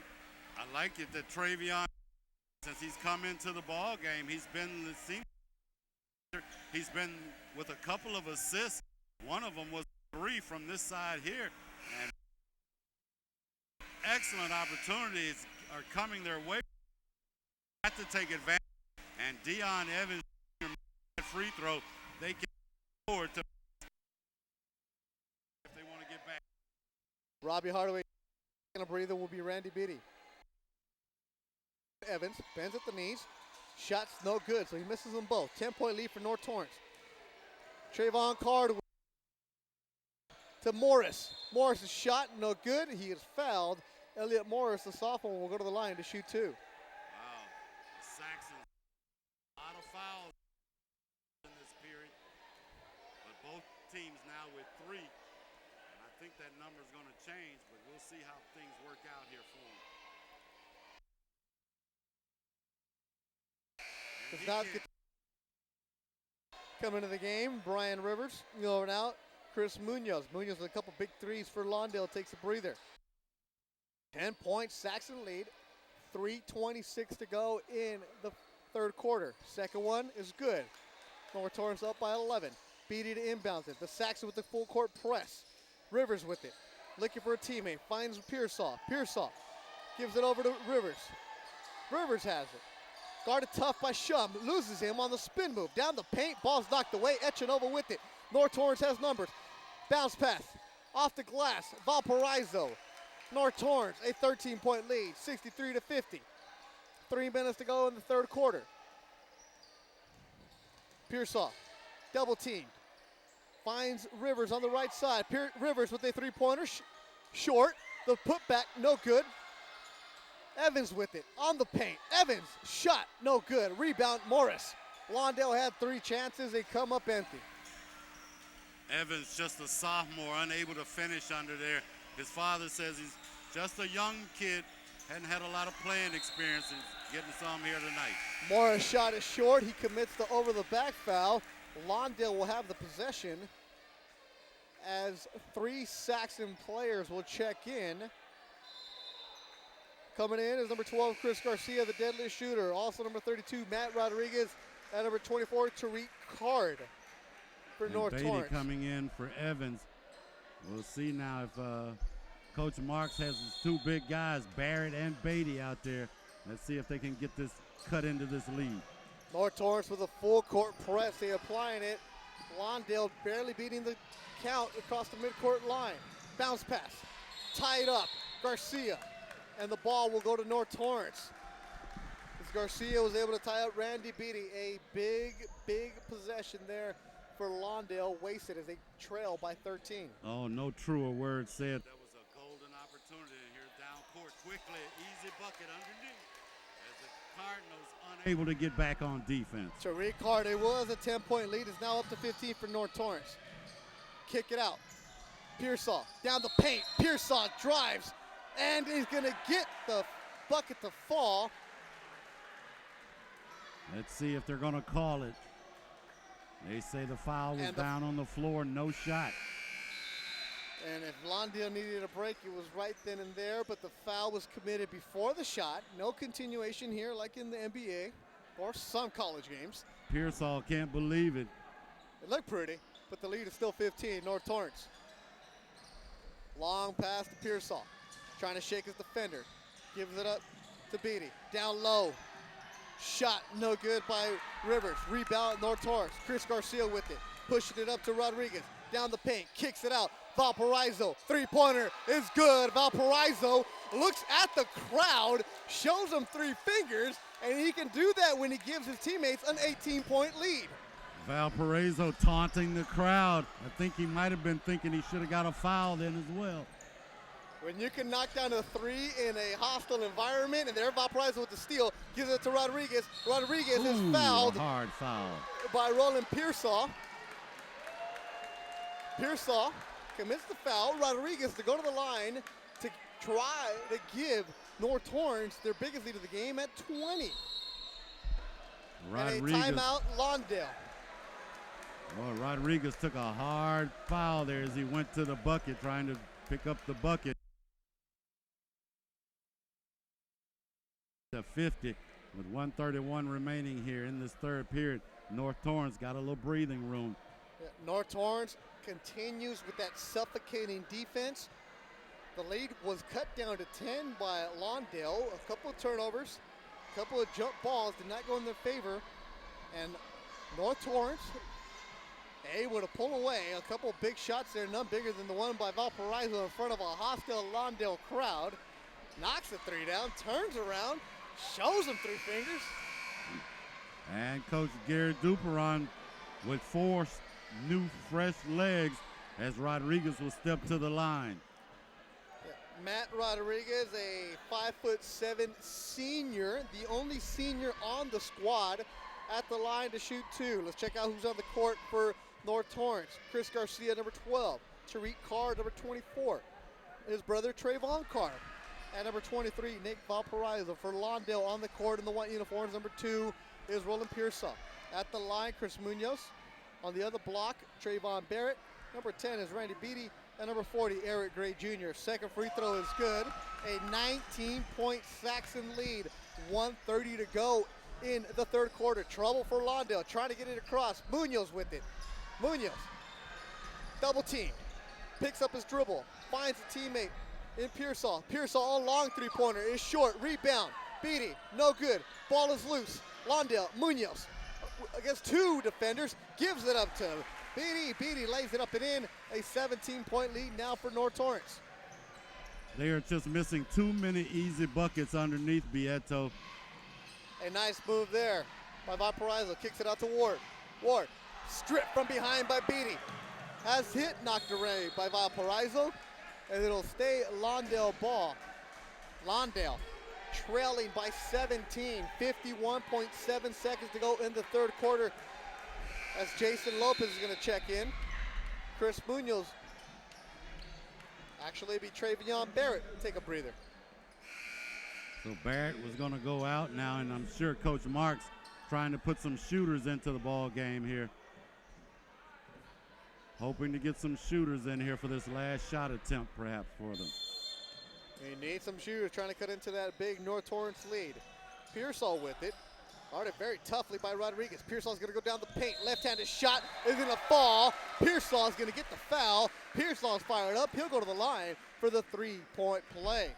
I like it that Travion, since he's come into the ball game, he's been the senior. He's been with a couple of assists. One of them was 3 from this side here, and excellent opportunities are coming their way. Have to take advantage. And Dion Evans free throw, they can afford to if they want to get back. Robbie Hardaway going to breather will be Randy Beatty. Evans bends at the knees. Shots no good, so he misses them both. 10-point lead for North Torrance. Trayvon Card to Morris. Morris' shot no good. He is fouled. Elliot Morris, the sophomore, will go to the line to shoot 2. Wow, the Saxons, a lot of fouls in this period, but both teams now with 3. And I think that number is going to change, but we'll see how things work out here for them. Does not get coming into the game. Brian Rivers going out. Chris Munoz. Munoz with a couple big threes for Lawndale. Takes a breather. 10-point Saxon lead. 3:26 to go in the third quarter. Second one is good. North Torrance up by 11. Beatty to inbounds it. The Saxon with the full court press. Rivers with it. Looking for a teammate. Finds Pearsall. Pearsall gives it over to Rivers. Rivers has it. Guarded tough by Shum. Loses him on the spin move. Down the paint. Ball's knocked away. Echanova with it. North Torrance has numbers. Bounce pass. Off the glass. Valparaiso. North Torrance, a 13-point lead. 63-50. 3 minutes to go in the third quarter. Pearsall. Double teamed. Finds Rivers on the right side. Rivers with a three-pointer. Short. The putback, no good. Evans with it. On the paint. Evans. Shot. No good. Rebound, Morris. Lawndale had 3 chances. They come up empty. Evans, just a sophomore, unable to finish under there. His father says he's just a young kid. Hadn't had a lot of playing experience and getting some here tonight. Morris shot is short. He commits the over-the-back foul. Lawndale will have the possession as 3 Saxon players will check in. Coming in is number 12, Chris Garcia, the deadliest shooter. Also number 32, Matt Rodriguez, and number 24, Tariq Card for North Torrance. Beatty coming in for Evans. We'll see now if Coach Marks has his 2 big guys, Barrett and Beatty, out there. Let's see if they can get this cut into this lead. North Torrance with a full court press. They applying it. Lawndale barely beating the count across the midcourt line. Bounce pass. Tied up. Garcia. And the ball will go to North Torrance. As Garcia was able to tie up Randy Beatty. A big, big possession there for Lawndale. Wasted as they trail by 13. Oh, no truer word said. That was a golden opportunity here down court quickly. Easy bucket underneath as the Cardinals Able to get back on defense. Tariq Card, it was a 10-point lead. It's now up to 15 for North Torrance. Kick it out. Pearsall down the paint. Pearsall drives and is going to get the bucket to fall. Let's see if they're going to call it. They say the foul was down on the floor, no shot. And if Lawndale needed a break, it was right then and there, but the foul was committed before the shot. No continuation here like in the NBA or some college games. Pearsall can't believe it. It looked pretty, but the lead is still 15, North Torrance. Long pass to Pearsall. Trying to shake his defender. Gives it up to Beatty. Down low. Shot no good by Rivers. Rebound North Torrance. Chris Garcia with it. Pushing it up to Rodriguez. Down the paint. Kicks it out. Valparaiso. Three-pointer is good. Valparaiso looks at the crowd. Shows them 3 fingers. And he can do that when he gives his teammates an 18-point lead. Valparaiso taunting the crowd. I think he might have been thinking he should have got a foul then as well. When you can knock down a 3 in a hostile environment, and there Valparaiso with the steal, gives it to Rodriguez. Rodriguez is fouled. A hard foul. By Roland Pearsall. Pearsall commits the foul. Rodriguez to go to the line to try to give North Torrance their biggest lead of the game at 20. Rodriguez. And a timeout, Lawndale. Well, Rodriguez took a hard foul there as he went to the bucket, trying to pick up the bucket. To 50 with 1:31 remaining here in this third period. North Torrance got a little breathing room. North Torrance continues with that suffocating defense. The lead was cut down to 10 by Lawndale. A couple of turnovers, a couple of jump balls did not go in their favor. And North Torrance able to pull away a couple of big shots there, none bigger than the one by Valparaiso in front of a hostile Lawndale crowd. Knocks the 3 down, turns around, shows them 3 fingers. And Coach Gary Duperon with 4 new fresh legs as Rodriguez will step to the line. Matt Rodriguez, a 5'7" senior, the only senior on the squad at the line to shoot 2. Let's check out who's on the court for North Torrance. Chris Garcia, number 12. Tariq Card, number 24. His brother, Trayvon Card. At number 23, Nick Valparaiso. For Lawndale on the court in the white uniforms, number 2 is Roland Pearsall. At the line, Chris Munoz. On the other block, Trayvon Barrett. Number 10 is Randy Beatty. And number 40, Eric Gray Jr. Second free throw is good. A 19-point Saxon lead. 1:30 to go in the third quarter. Trouble for Lawndale, trying to get it across. Munoz with it. Munoz, double team, picks up his dribble, finds a teammate in Pearsall. Pearsall, a long three-pointer, is short, rebound. Beatty, no good, ball is loose. Lawndale, Munoz, against two defenders, gives it up to Beatty. Beatty lays it up and in, a 17-point lead now for North Torrance. They are just missing too many easy buckets underneath Beato. A nice move there by Valparaiso, kicks it out to Ward. Ward, stripped from behind by Beatty. Has hit knocked away by Valparaiso, and it'll stay Lawndale ball. Lawndale trailing by 17, 51.7 seconds to go in the third quarter as Jason Lopez is going to check in. Chris Munoz, actually be Travion Barrett, take a breather. So Barrett was going to go out now, and I'm sure Coach Marks trying to put some shooters into the ball game here. Hoping to get some shooters in here for this last shot attempt, perhaps, for them. They need some shooters trying to cut into that big North Torrance lead. Pearsall with it. Guarded very toughly by Rodriguez. Pearsall's going to go down the paint. Left-handed shot is going to fall. Pearsall is going to get the foul. Pearsall's fired up. He'll go to the line for the three-point play.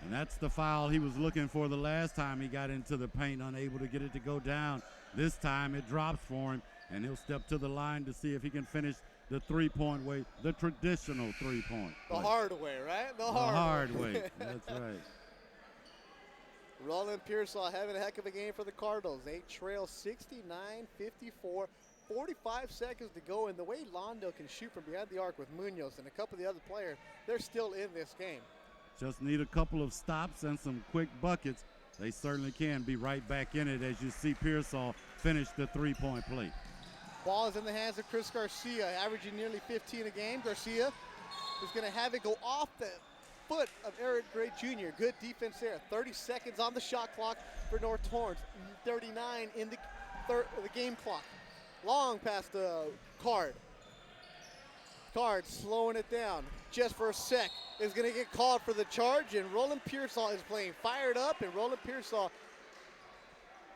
And that's the foul he was looking for the last time he got into the paint, unable to get it to go down. This time it drops for him, and he'll step to the line to see if he can finish the three-point way, the traditional three-point. The hard way, right? The hard way. That's right. Roland Pearsall having a heck of a game for the Cardinals. They trail 69-54, 45 seconds to go, and the way Lawndale can shoot from behind the arc with Munoz and a couple of the other players, they're still in this game. Just need a couple of stops and some quick buckets. They certainly can be right back in it as you see Pearsall finish the three-point play. Ball is in the hands of Chris Garcia, averaging nearly 15 a game. Garcia is going to have it go off the foot of Eric Gray Jr. Good defense there. 30 seconds on the shot clock for North Torrance. 39 in the game clock. Long past the Card. Card slowing it down just for a sec. Is going to get called for the charge, and Roland Pearsall is playing fired up, and Roland Pearsall.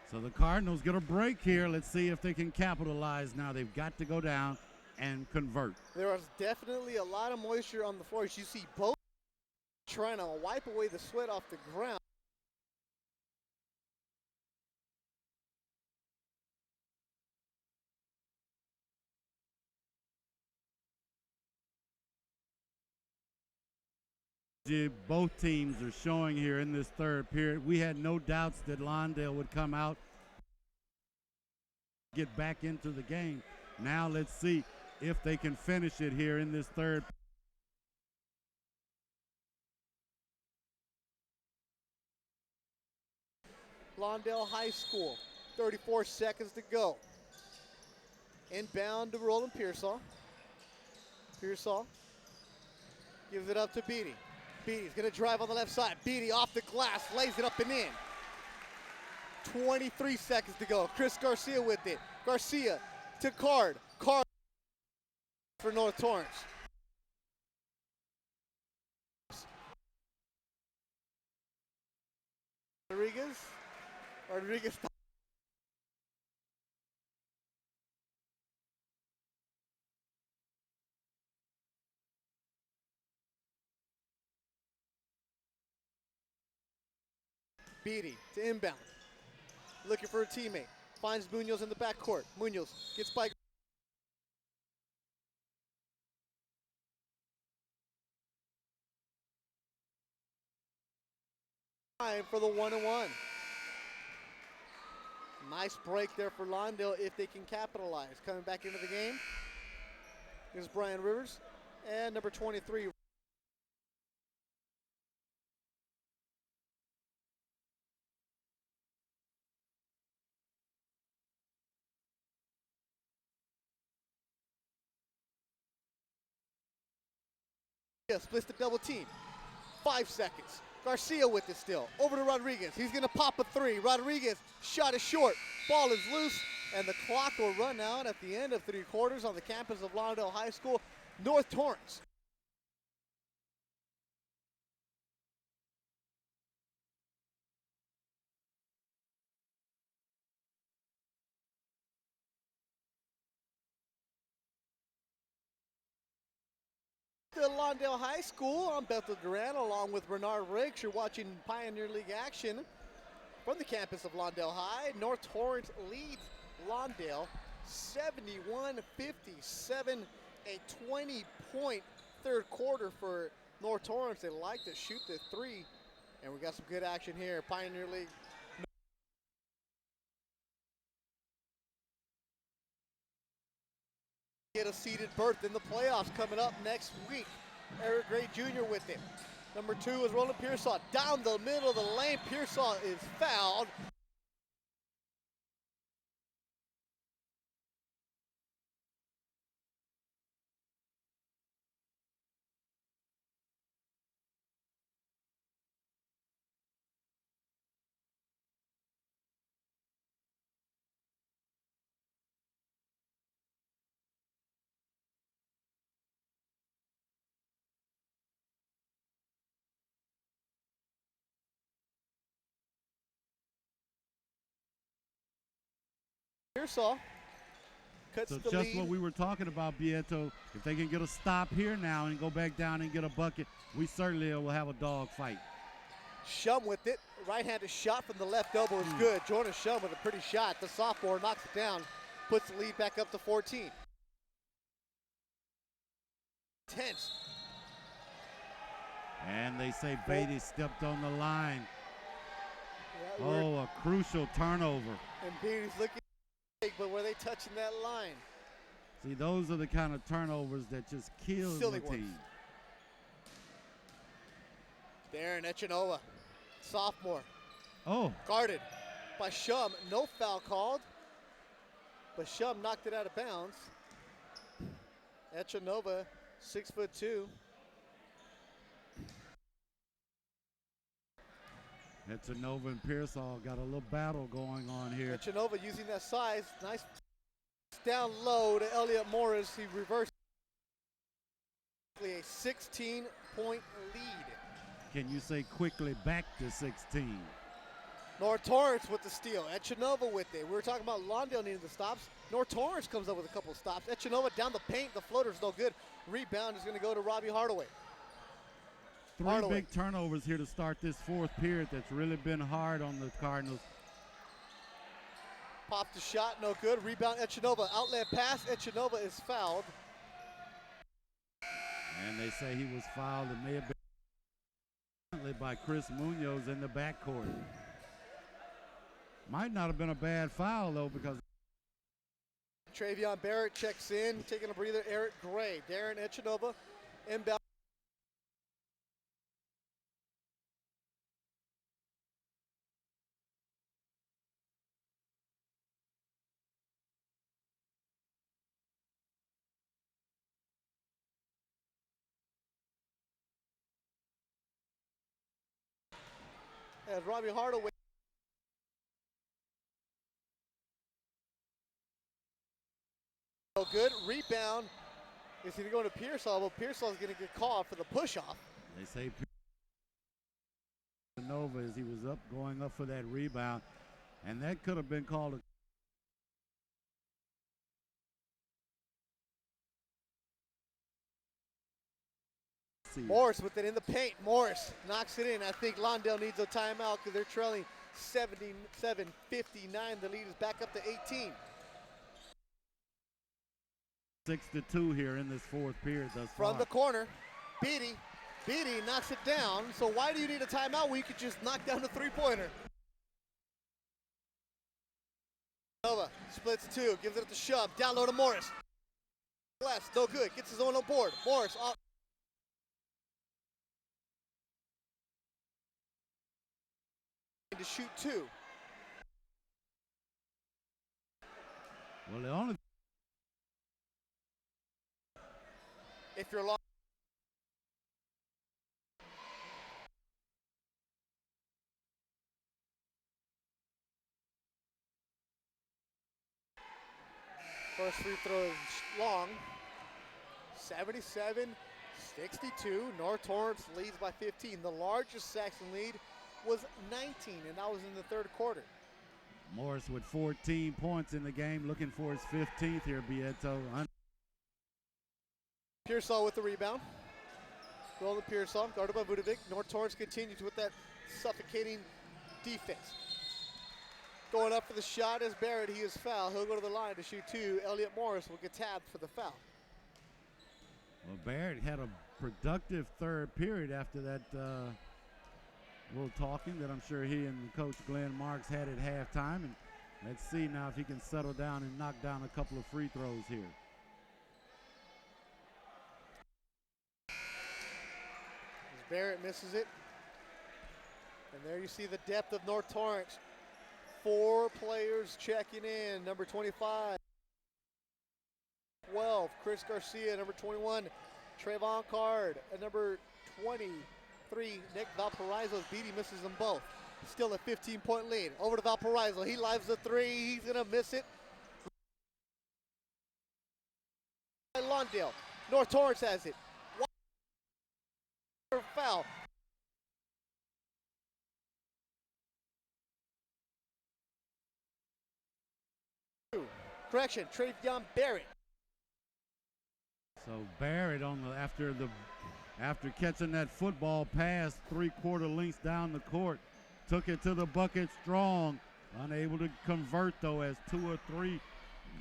So the Cardinals get a break here. Let's see if they can capitalize now. They've got to go down and convert. There is definitely a lot of moisture on the floor. As you see both trying to wipe away the sweat off the ground. Both teams are showing here in this third period. We had no doubts that Lawndale would come out, get back into the game. Now let's see if they can finish it here in this third. Lawndale High School, 34 seconds to go. Inbound to Roland Pearsall. Pearsall gives it up to Beatty. Beatty's going to drive on the left side. Beatty off the glass, lays it up and in. 23 seconds to go. Chris Garcia with it. Garcia to Card. Card for North Torrance. Rodriguez. Beatty to inbound. Looking for a teammate. Finds Munoz in the backcourt. Munoz gets by. Time for the 1-1. Nice break there for Lawndale if they can capitalize. Coming back into the game is Brian Rivers and number 23. Splits the double team. 5 seconds. Garcia with it still. Over to Rodriguez. He's going to pop a three. Rodriguez shot is short. Ball is loose, and the clock will run out at the end of 3 quarters on the campus of Lawndale High School. North Torrance to Lawndale High School. I'm Bethel Duran along with Bernard Riggs. You're watching Pioneer League action from the campus of Lawndale High. North Torrance leads Lawndale 71-57, a 20-point third quarter for North Torrance. They like to shoot the three, and we got some good action here. Pioneer League. Get a seeded berth in the playoffs coming up next week. Eric Gray Jr. with it. Number 2 is Roland Pearsall. Down the middle of the lane, Pearsall is fouled. Pearsall cuts So the just lead. what we were talking about, Bieto, if they can get a stop here now and go back down and get a bucket, we certainly will have a dog fight. Shum with it. Right-handed shot from the left elbow is good. Jordan Shum with a pretty shot. The sophomore knocks it down, puts the lead back up to 14. Tense. And they say Beatty stepped on the line. Yeah, Oh, a crucial turnover. and Beatty's looking big, but were they touching that line? See, those are the kind of turnovers that just kill Silly the ones. team. Darren Echanova, sophomore, Oh, guarded by Shum. No foul called, but Shum knocked it out of bounds. Echanova, 6'2". Echanova and Pearsall got a little battle going on here. Echanova using that size. Nice down low to Elliot Morris. He reversed a 16-point lead. Can you say quickly back to 16? North Torrance with the steal. Echanova with it. We were talking about Lawndale needing the stops. North Torrance comes up with a couple of stops. Echanova down the paint. The floater's no good. Rebound is going to go to Robbie Hardaway. Three big turnovers here to start this fourth period. That's really been hard on the Cardinals. Popped the shot, no good. Rebound, Echanova. Outlet pass, Echanova is fouled. And they say he was fouled. It may have been by Chris Munoz in the backcourt. Might not have been a bad foul, though, because Travion Barrett checks in, taking a breather. Eric Gray, Darren Echanova, inbound. As Robbie Hardaway. No good. Rebound is going to go to Pearsall, but Pearsall is going to get called for the push-off. they say Nova as he was up, going up for that rebound. And that could have been called a Morris with it in the paint. Morris knocks it in. I think Lawndale needs a timeout because they're trailing 77-59. The lead is back up to 18. 6-2 here in this fourth period thus far. From the corner, Beatty knocks it down. So why do you need a timeout when you could just knock down the three-pointer? Nova splits two, gives it to Shum. Down low to Morris. Left, no good. Gets his own on board. Morris off. To shoot two. Well, the only If you're lost. First free throw is long. 77-62. North Torrance leads by 15. The largest Saxon lead was 19, and that was in the third quarter. Morris with 14 points in the game, looking for his 15th here, Bieto. Pearsall with the rebound. Roland Pearsall, guarded by Vudovic. North Torrance continues with that suffocating defense. Going up for the shot is Barrett. He is fouled. He'll go to the line to shoot two. Elliott Morris will get tabbed for the foul. Well, Barrett had a productive third period after that little talking that I'm sure he and Coach Glenn Marks had at halftime. And let's see now if he can settle down and knock down a couple of free throws here. As Barrett misses it. And there you see the depth of North Torrance. 4 players checking in. Number 25, 12, Chris Garcia. Number 21, Trayvon Card. And number 23, Nick Valparaiso. Beatty misses them both. Still a 15-point lead. Over to Valparaiso. He lives the three. He's going to miss it. Lawndale. North Torrance has it. Foul. Correction, Travion Barrett. So Barrett after catching that football pass 3/4 lengths down the court, took it to the bucket strong. Unable to convert though, as 2 or 3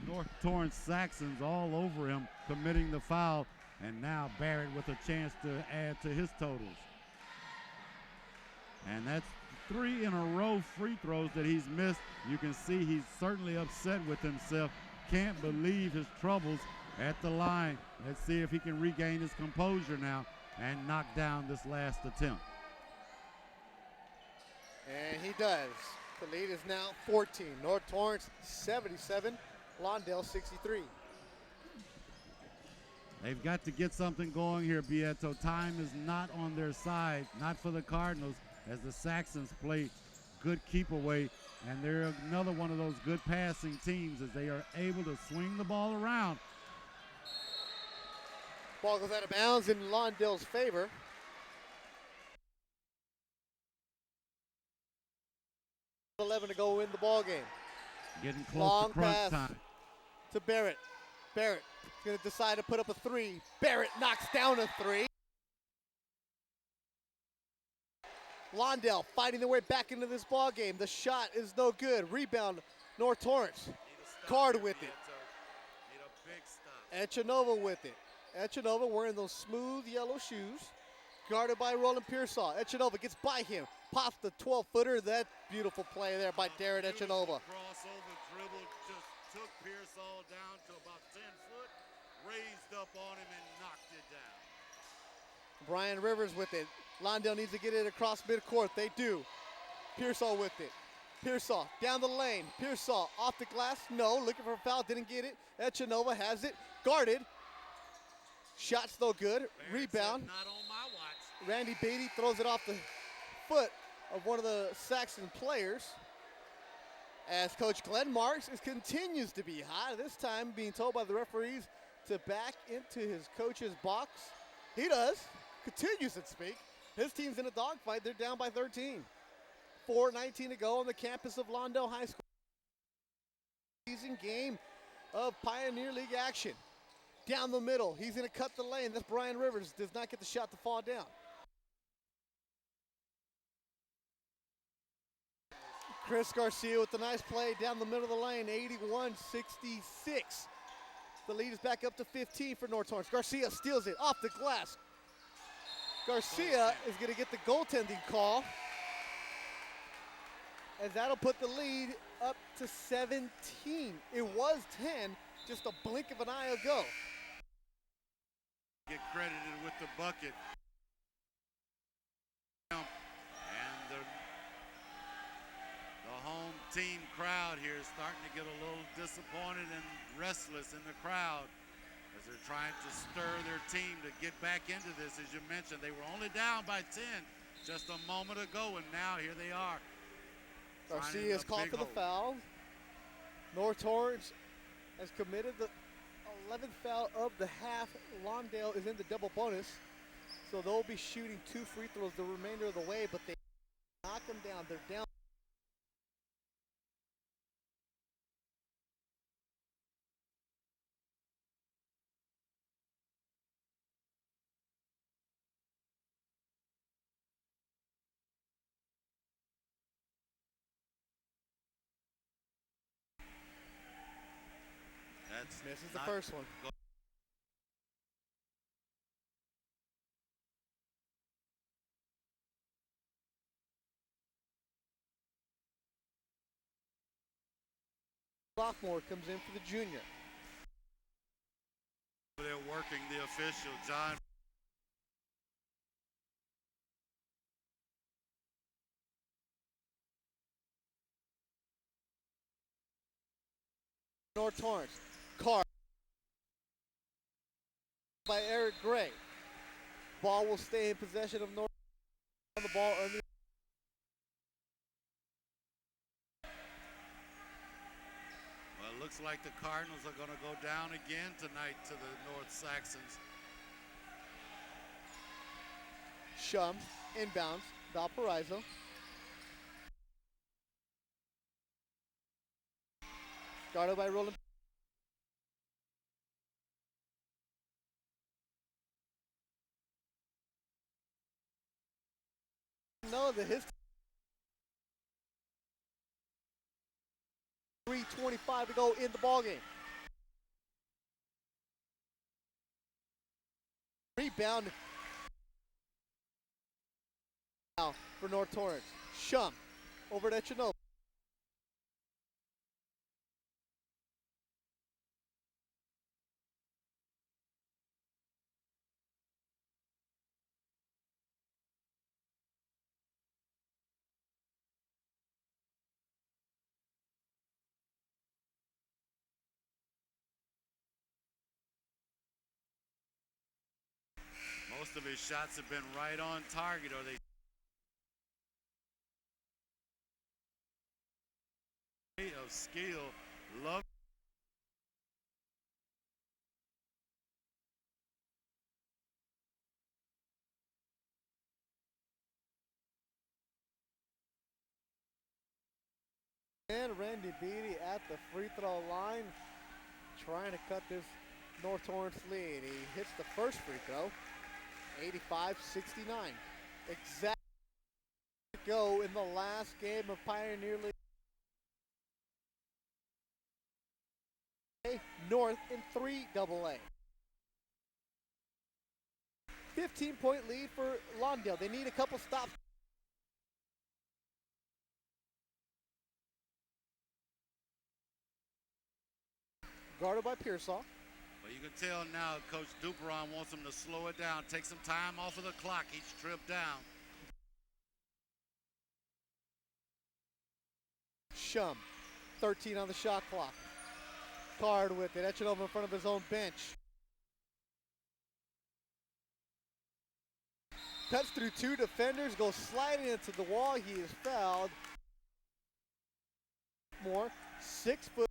North Torrance Saxons all over him, committing the foul. And now Barrett with a chance to add to his totals. And that's 3 in a row free throws that he's missed. You can see he's certainly upset with himself. Can't believe his troubles at the line. Let's see if he can regain his composure now and knock down this last attempt. And he does. The lead is now 14. North Torrance 77, Lawndale 63. They've got to get something going here, Bieto. Time is not on their side, not for the Cardinals, as the Saxons play good keep away, and they're another one of those good passing teams as they are able to swing the ball around. Ball goes out of bounds in Lawndale's favor. .11 to go in the ball game. Getting close Long to crunch pass time. To Barrett. Barrett is going to decide to put up a 3. Barrett knocks down a 3. Lawndale fighting their way back into this ball game. The shot is no good. Rebound, North Torrance. Card with it. Echanova with it. Echanova wearing those smooth yellow shoes. Guarded by Roland Pearsall. Echanova gets by him. Pops the 12-footer. That beautiful play there by Darren Echanova. Crossover dribble just took Pearsall down to about 10 foot, raised up on him and knocked it down. Brian Rivers with it. Lawndale needs to get it across midcourt. They do. Pearsall with it. Pearsall down the lane. Pearsall off the glass. No. Looking for a foul. Didn't get it. Echanova has it. Guarded. Shot's no good. Rebound. Not on my watch. Randy Beatty throws it off the foot of one of the Saxon players. As Coach Glenn Marks continues to be hot. This time being told by the referees to back into his coach's box. He does. Continues to speak. His team's in a dogfight. They're down by 13. 4:19 to go on the campus of Lawndale High School. Season game of Pioneer League action. Down the middle. He's going to cut the lane. That's Brian Rivers. Does not get the shot to fall down. Chris Garcia with the nice play down the middle of the lane. 81-66. The lead is back up to 15 for North Torrance. Garcia steals it off the glass. Garcia is going to get the goaltending call, as that'll put the lead up to 17. It was 10 just a blink of an eye ago. Get credited with the bucket. And the home team crowd here is starting to get a little disappointed and restless in the crowd, as they're trying to stir their team to get back into this. As you mentioned, they were only down by 10 just a moment ago, and now here they are. Garcia is called for the foul. North Torrance has committed the 11th foul of the half. Lawndale is in the double bonus, so they'll be shooting 2 free throws the remainder of the way, but they knock them down. They're down. That's Misses the not first one. Sophomore comes in for the junior. They're working the official, John. North Torrance. Carr by Eric Gray. Ball will stay in possession of North. On the ball on the Well, it looks like the Cardinals are going to go down again tonight to the North Saxons. Shum inbounds. Valparaiso. Guarded by Roland. No, that his 3:25 to go in the ballgame. Rebound now for North Torrance. Shum over to Echanova. Most of his shots have been right on target, or they of skill. Love. And Randy Beatty at the free throw line, trying to cut this North Torrance lead. He hits the first free throw, 85-69. Exactly go in the last game of Pioneer League North in 3AA. 15-point lead for Lawndale. They need a couple stops. Guarded by Pearsall. But you can tell now Coach Duperon wants him to slow it down, take some time off of the clock each trip down. Shum, 13 on the shot clock. Card with it, Echanova in front of his own bench. Cuts through two defenders, goes sliding into the wall. He is fouled. More, 6 foot.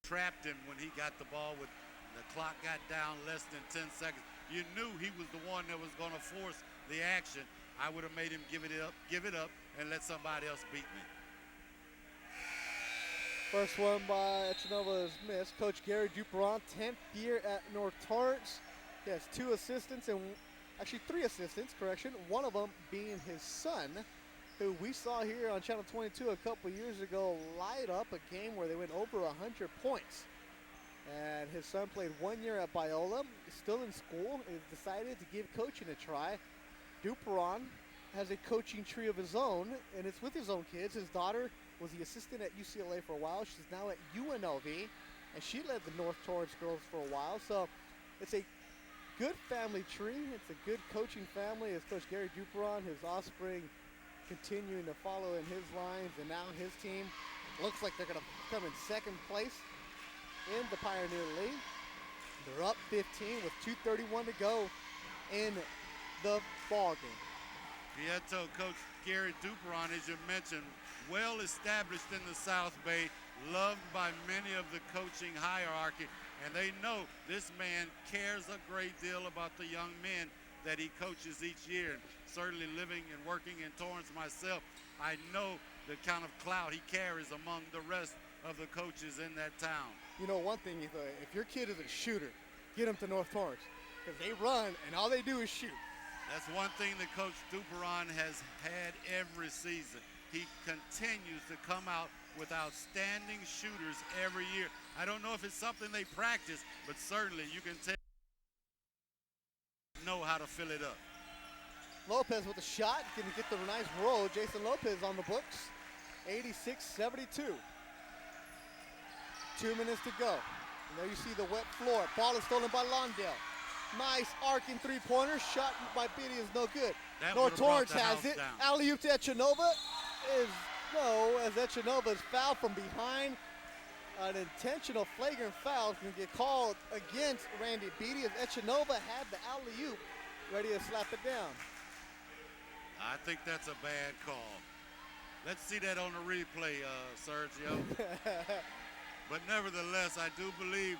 Trapped him when he got the ball with the clock got down less than 10 seconds. You knew he was the one that was going to force the action. I would have made him give it up, and let somebody else beat me. First one by Echanova is missed. Coach Gary Duperon, 10th year at North Torrance. He has 2 assistants, and actually 3 assistants, correction. One of them being his son, who we saw here on Channel 22 a couple years ago light up a game where they went over 100 points. And his son played 1 year at Biola, still in school, and decided to give coaching a try. Duperon has a coaching tree of his own, and it's with his own kids. His daughter was the assistant at UCLA for a while. She's now at UNLV, and she led the North Torrance girls for a while. So it's a good family tree. It's a good coaching family. As Coach Gary Duperon, his offspring, continuing to follow in his lines, and now his team looks like they're going to come in second place in the Pioneer League. They're up 15 with 2:31 to go in the ballgame. Prieto, Coach Gary Duperon, as you mentioned, well established in the South Bay, loved by many of the coaching hierarchy, and they know this man cares a great deal about the young men that he coaches each year. Certainly living and working in Torrance myself, I know the kind of clout he carries among the rest of the coaches in that town. You know, one thing, if your kid is a shooter, get him to North Torrance, because they run and all they do is shoot. That's one thing that Coach Duperon has had every season. He continues to come out with outstanding shooters every year. I don't know if it's something they practice, but certainly you can tell know how to fill it up. Lopez with a shot, can get the nice roll. Jason Lopez on the books, 86-72. 2 minutes to go. And there you see the wet floor. Ball is stolen by Lawndale. Nice arcing three-pointer. Shot by Beatty is no good. North Torrance has it. Alley-oop to Echanova is no, as Echanova is fouled from behind. An intentional flagrant foul can get called against Randy Beatty as Echanova had the alley-oop ready to slap it down. I think that's a bad call. Let's see that on the replay, Sergio. But nevertheless, I do believe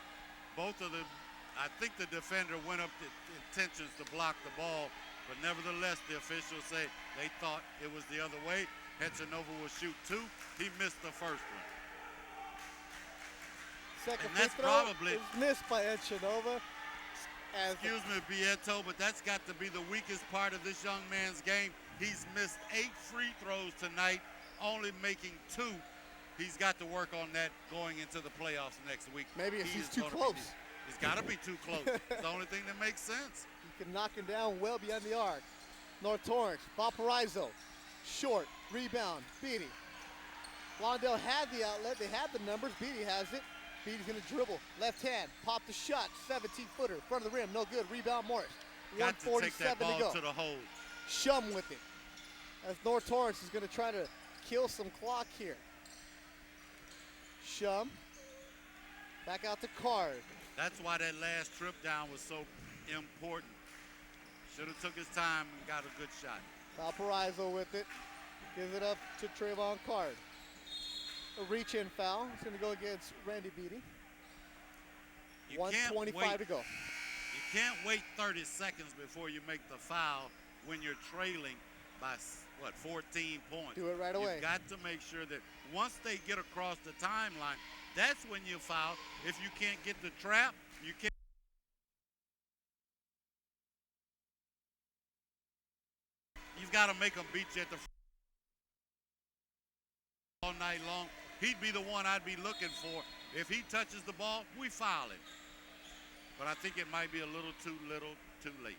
I think the defender went up to intentions to block the ball, but nevertheless, the officials say they thought it was the other way. Echanova will shoot two. He missed the first one. Second and that's free throw probably is missed by Echanova. Excuse me, Bieto, but that's got to be the weakest part of this young man's game. He's missed 8 free throws tonight, only making 2. He's got to work on that going into the playoffs next week. Maybe if he's too close. He's got to be too close. It's the only thing that makes sense. He can knock him down well beyond the arc. North Torrance, Valparaiso, short, rebound, Beatty. Lawndale had the outlet, they had the numbers, Beatty has it. Beatty's gonna dribble, left hand, pop the shot, 17-footer, front of the rim, no good, rebound Morris. Got to take that ball to the hole. Shum with it. As North Torrance is gonna try to kill some clock here. Shum, back out to Card. That's why that last trip down was so important. Should have took his time and got a good shot. Valparaiso with it, gives it up to Trayvon Card. A reach-in foul. It's going to go against Randy Beatty. 1:25 to go. You can't wait 30 seconds before you make the foul when you're trailing by, 14 points. Do it right away. You've got to make sure that once they get across the timeline, that's when you foul. If you can't get the trap, you can't. You've got to make them beat you at the all night long. He'd be the one I'd be looking for. If he touches the ball, we foul him. But I think it might be a little too late.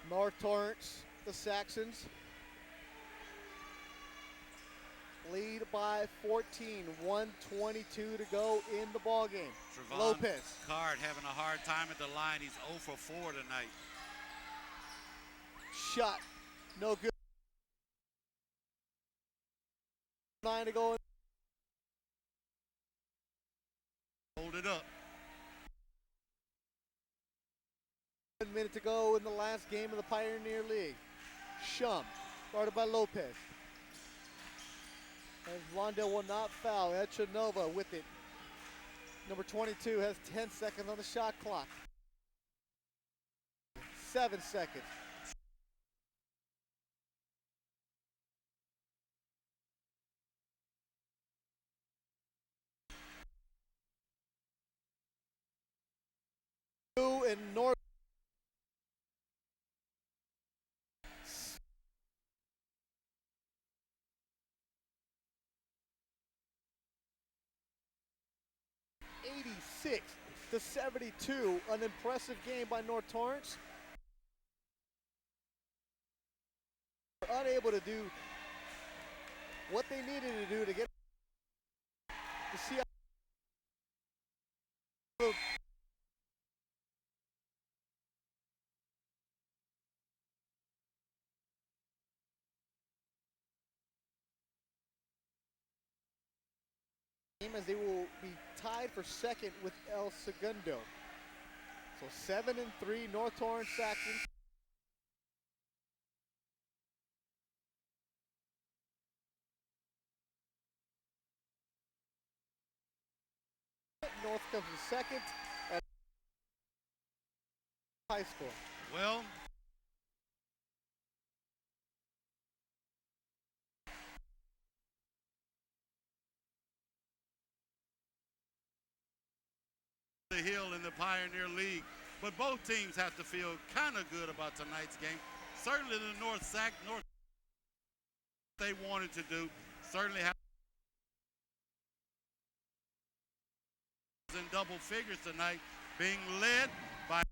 North Torrance, the Saxons, lead by 14, 1:22 to go in the ball game. Trevon Lopez. Card having a hard time at the line. He's 0 for 4 tonight. Shot, no good. 9 to go. Hold it up. 1 minute to go in the last game of the Pioneer League. Shum, guarded by Lopez. As Lawndale will not foul. Echanova with it. Number 22 has 10 seconds on the shot clock. 7 seconds. In North. (86-72), an impressive game by North Torrance. Unable to do what they needed to do to get to see how as they will be tied for second with El Segundo. So 7-3 North Torrance Saxons. North comes in second at high school. Well, the hill in the Pioneer League. But both teams have to feel kind of good about tonight's game. Certainly the North they wanted to do. Certainly have in double figures tonight, being led by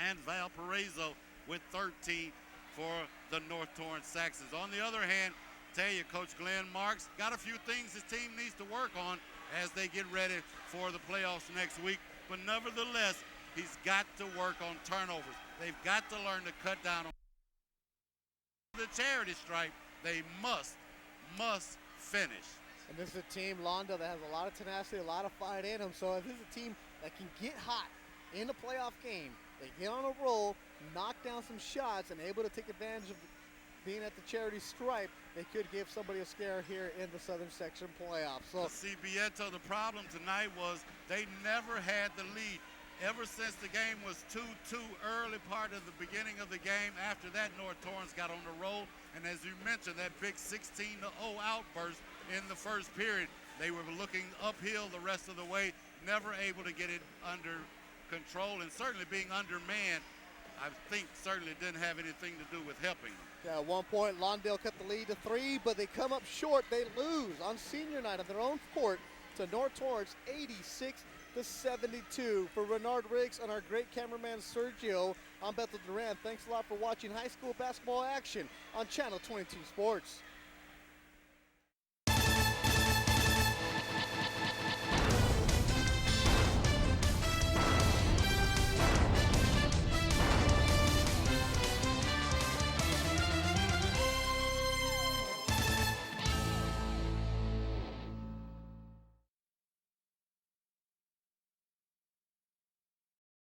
and Valparaiso with 13 for the North Torrance Saxons. On the other hand, tell you, Coach Glenn Marks got a few things his team needs to work on as they get ready for the playoffs next week. But nevertheless, he's got to work on turnovers. They've got to learn to cut down on the charity stripe. They must finish. And this is a team, Lawndale, that has a lot of tenacity, a lot of fight in them. So if this is a team that can get hot in the playoff game, they get on a roll, knock down some shots, and able to take advantage of being at the charity stripe, they could give somebody a scare here in the Southern Section playoffs. So, Bieto, the problem tonight was they never had the lead. Ever since the game was 2-2 early part of the beginning of the game, after that North Torrance got on the roll, and as you mentioned, that big 16-0 outburst in the first period, they were looking uphill the rest of the way, never able to get it under control, and certainly being undermanned, I think certainly didn't have anything to do with helping them. yeah, at one point, Lawndale cut the lead to 3, but they come up short. They lose on senior night on their own court to North Torrance, 86-72. For Renard Riggs and our great cameraman Sergio, I'm Bethel Duran. Thanks a lot for watching high school basketball action on Channel 22 Sports.